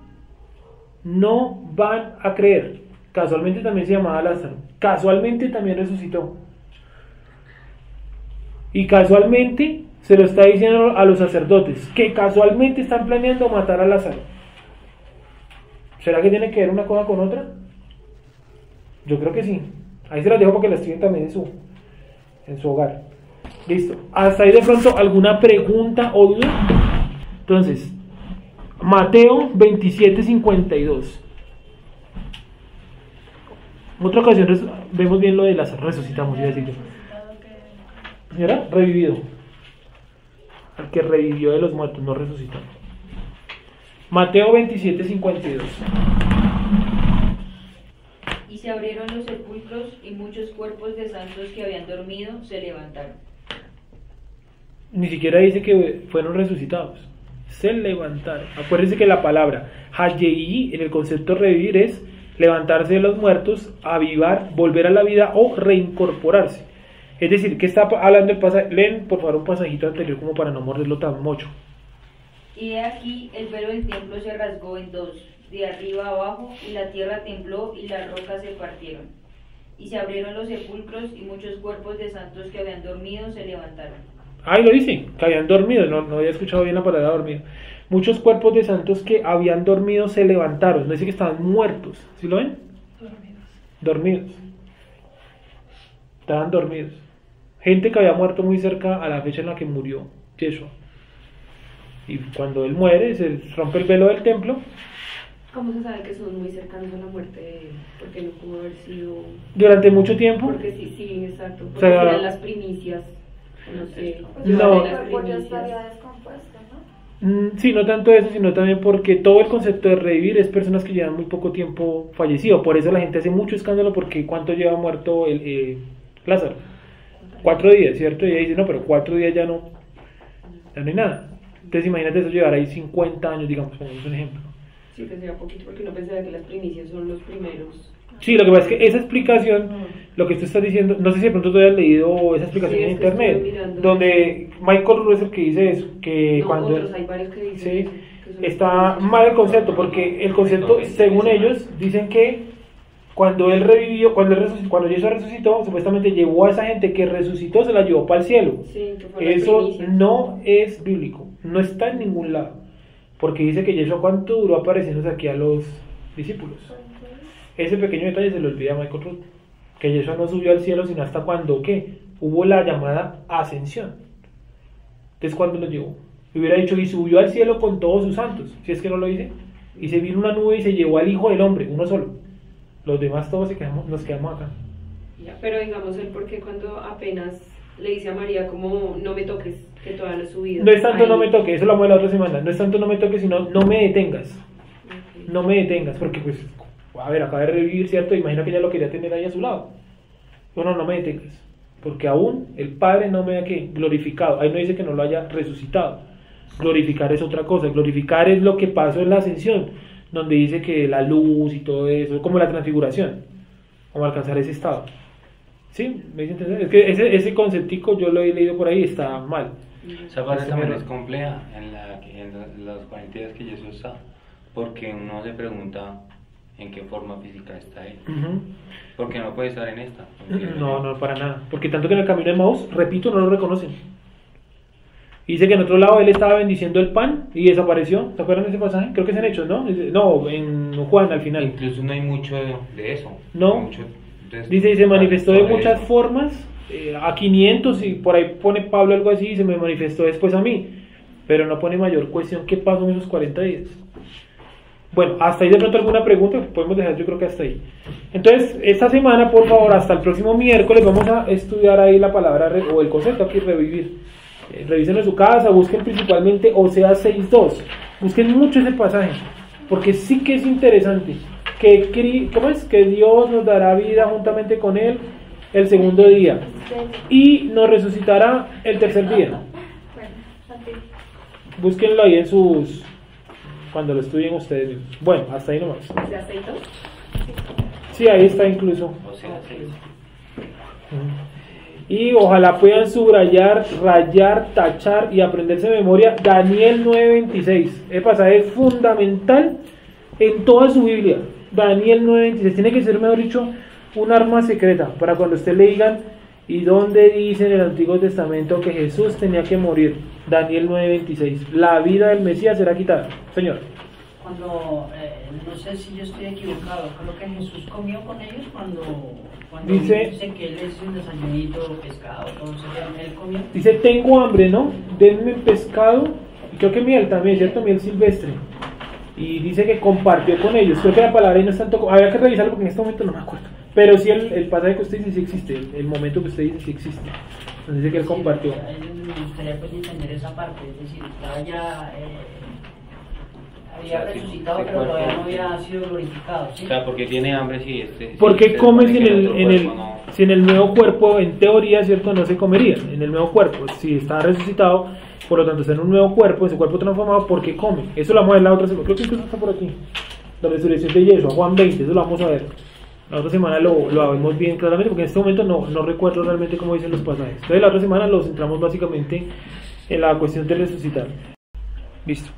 no van a creer. Casualmente también se llamaba Lázaro. Casualmente también resucitó. Y casualmente se lo está diciendo a los sacerdotes, que casualmente están planeando matar a Lázaro. ¿Será que tiene que ver una cosa con otra? Yo creo que sí. Ahí se las dejo para que la estudien también en su hogar. Listo. Hasta ahí de pronto alguna pregunta o duda. Entonces, Mateo 27:52. Otra ocasión vemos bien lo de Lázaro, resucitamos, iba a decir yo. ¿Era? Revivido. Al que revivió de los muertos, no resucitó. Mateo 27:52.
Y se abrieron los sepulcros y muchos cuerpos de santos que habían dormido se levantaron.
Ni siquiera dice que fueron resucitados. Se levantaron. Acuérdense que la palabra hayei en el concepto revivir es levantarse de los muertos, avivar, volver a la vida o reincorporarse. Es decir, ¿qué está hablando el pasaje? Leen por favor un pasajito anterior como para no morderlo tan mucho.
Y de aquí el velo del templo se rasgó en dos, de arriba a abajo, y la tierra tembló y las rocas se partieron. Y se abrieron los sepulcros y muchos cuerpos de santos que habían dormido se levantaron.
Ahí lo dice, que habían dormido, no había escuchado bien la palabra dormido. Muchos cuerpos de santos que habían dormido se levantaron, no dice que estaban muertos, ¿sí lo ven? Dormidos. Estaban dormidos. Gente que había muerto muy cerca a la fecha en la que murió Yeshua. Y cuando él muere, se rompe el velo del templo.
¿Cómo se sabe que son muy cercanos a la muerte? Porque no pudo haber sido...
Durante mucho tiempo.
Porque sí, exacto. Porque
O sea,
eran las primicias. No sé.
Pues
No.
el cuerpo ya estaría descompuesto, ¿no?
Sí, no tanto eso, sino también porque todo el concepto de revivir es personas que llevan muy poco tiempo fallecido. Por eso la gente hace mucho escándalo porque ¿cuánto lleva muerto Lázaro? 4 días, ¿cierto? Y ella dice, no, pero 4 días ya no hay nada. Entonces imagínate eso llevar ahí 50 años, digamos, pongamos un ejemplo.
Sí, que sería poquito porque no pensaba que las primicias son los primeros.
Sí, lo que pasa es que esa explicación, lo que tú estás diciendo, no sé si de pronto tú hayas leído esa explicación
Sí,
en
es que
internet,
estoy mirando.
donde Michael Rowe es el que dice eso, que
No,
cuando...
otros, hay varios que dicen
Sí,
que son
está
las primicias.
mal el concepto, porque el concepto, según ellos, dicen que cuando él revivió, cuando Jesús resucitó, supuestamente llevó a esa gente que resucitó, se la llevó para el cielo.
Sí, que fueron las
Eso
primicias.
no es bíblico, no está en ningún lado, porque dice que Jesús cuánto duró apareciéndose aquí a los discípulos. Ese pequeño detalle se lo olvida a Michael Roth, que Jesús no subió al cielo sino hasta cuando, ¿qué? Hubo la llamada ascensión. Entonces, ¿cuándo lo llevó? Hubiera dicho, y subió al cielo con todos sus santos, si es que no lo dice, y se vino una nube y se llevó al Hijo del Hombre, uno solo. Los demás todos nos quedamos acá.
Ya, pero digamos él porque cuando apenas le dice a María como no me toques, que todavía no he subido.
No es tanto
Ahí.
no me toques, eso lo vamos a ver la otra semana, no es tanto no me toques, sino no me detengas.
Ok.
No me detengas, porque pues a ver, acaba de revivir, ¿cierto? Imagino que ella lo quería tener ahí a su lado. Bueno, no me detengas, porque aún el Padre no me ha glorificado. Ahí no dice que no lo haya resucitado. Glorificar es otra cosa. Glorificar es lo que pasó en la ascensión, donde dice que la luz y todo eso, como la transfiguración, como alcanzar ese estado. ¿Sí? ¿Me hice entender? Es que ese conceptico yo lo he leído por ahí, está mal.
Esa parte también es compleja en los 40 días que Jesús está, porque uno se pregunta en qué forma física está él. Porque no puede estar en esta.
No, para nada. Porque tanto que en el camino de Maús, repito, no lo reconocen. Dice que en otro lado él estaba bendiciendo el pan y desapareció. ¿Se acuerdan de ese pasaje? Creo que es en Hechos, ¿no? No, en Juan al final.
Incluso no hay mucho de eso.
No. Dice, y se manifestó de muchas formas, a 500, y por ahí pone Pablo algo así, y se me manifestó después a mí. Pero no pone mayor cuestión qué pasó en esos 40 días. Bueno, hasta ahí de pronto alguna pregunta, podemos dejar, yo creo que hasta ahí. Entonces, esta semana, por favor, hasta el próximo miércoles, vamos a estudiar ahí la palabra, o el concepto aquí, revivir. Revisen en su casa, busquen principalmente Oseas 6.2. Busquen mucho ese pasaje, porque sí que es interesante. ¿Cómo es? Que Dios nos dará vida juntamente con Él el segundo día y nos resucitará el tercer día. Búsquenlo ahí en sus... cuando lo estudien ustedes mismos. Bueno, hasta ahí nomás.
¿Se aceitó?
Sí, ahí está incluso.
Oseas 6.
Y ojalá puedan subrayar, rayar, tachar y aprenderse de memoria Daniel 9.26. Ese pasaje es fundamental en toda su Biblia. Daniel 9.26. Tiene que ser, mejor dicho, un arma secreta para cuando usted le digan y dónde dice en el Antiguo Testamento que Jesús tenía que morir. Daniel 9.26. La vida del Mesías será quitada. Señor.
Cuando, no sé si yo estoy equivocado, creo que Jesús comió con ellos cuando
dice
que él es un desayunito, pescado, todo eso, él comió.
Dice, tengo hambre, ¿no? Denme pescado, y creo que miel también, ¿cierto? Miel silvestre. Y dice que compartió con ellos. Creo que la palabra ahí no es tanto... Habría que revisarlo porque en este momento no me acuerdo. Pero sí el pasaje que usted dice sí existe, el momento que usted dice sí existe. Entonces dice que él compartió.
Me gustaría pues entender esa parte, es decir, estaba ya... había resucitado, pero todavía no había sido glorificado, ¿sí?
O sea, porque tiene hambre si
¿por qué come si en el nuevo cuerpo, en teoría, cierto, no se comería? En el nuevo cuerpo, si está resucitado, por lo tanto está en un nuevo cuerpo, ese cuerpo transformado, ¿por qué come? Eso lo vamos a ver la otra semana, creo que incluso está por aquí. La resurrección de Yeshua, Juan 20, eso lo vamos a ver. La otra semana lo vemos bien claramente, porque en este momento no recuerdo realmente cómo dicen los pasajes. Entonces la otra semana lo centramos básicamente en la cuestión de resucitar. Listo.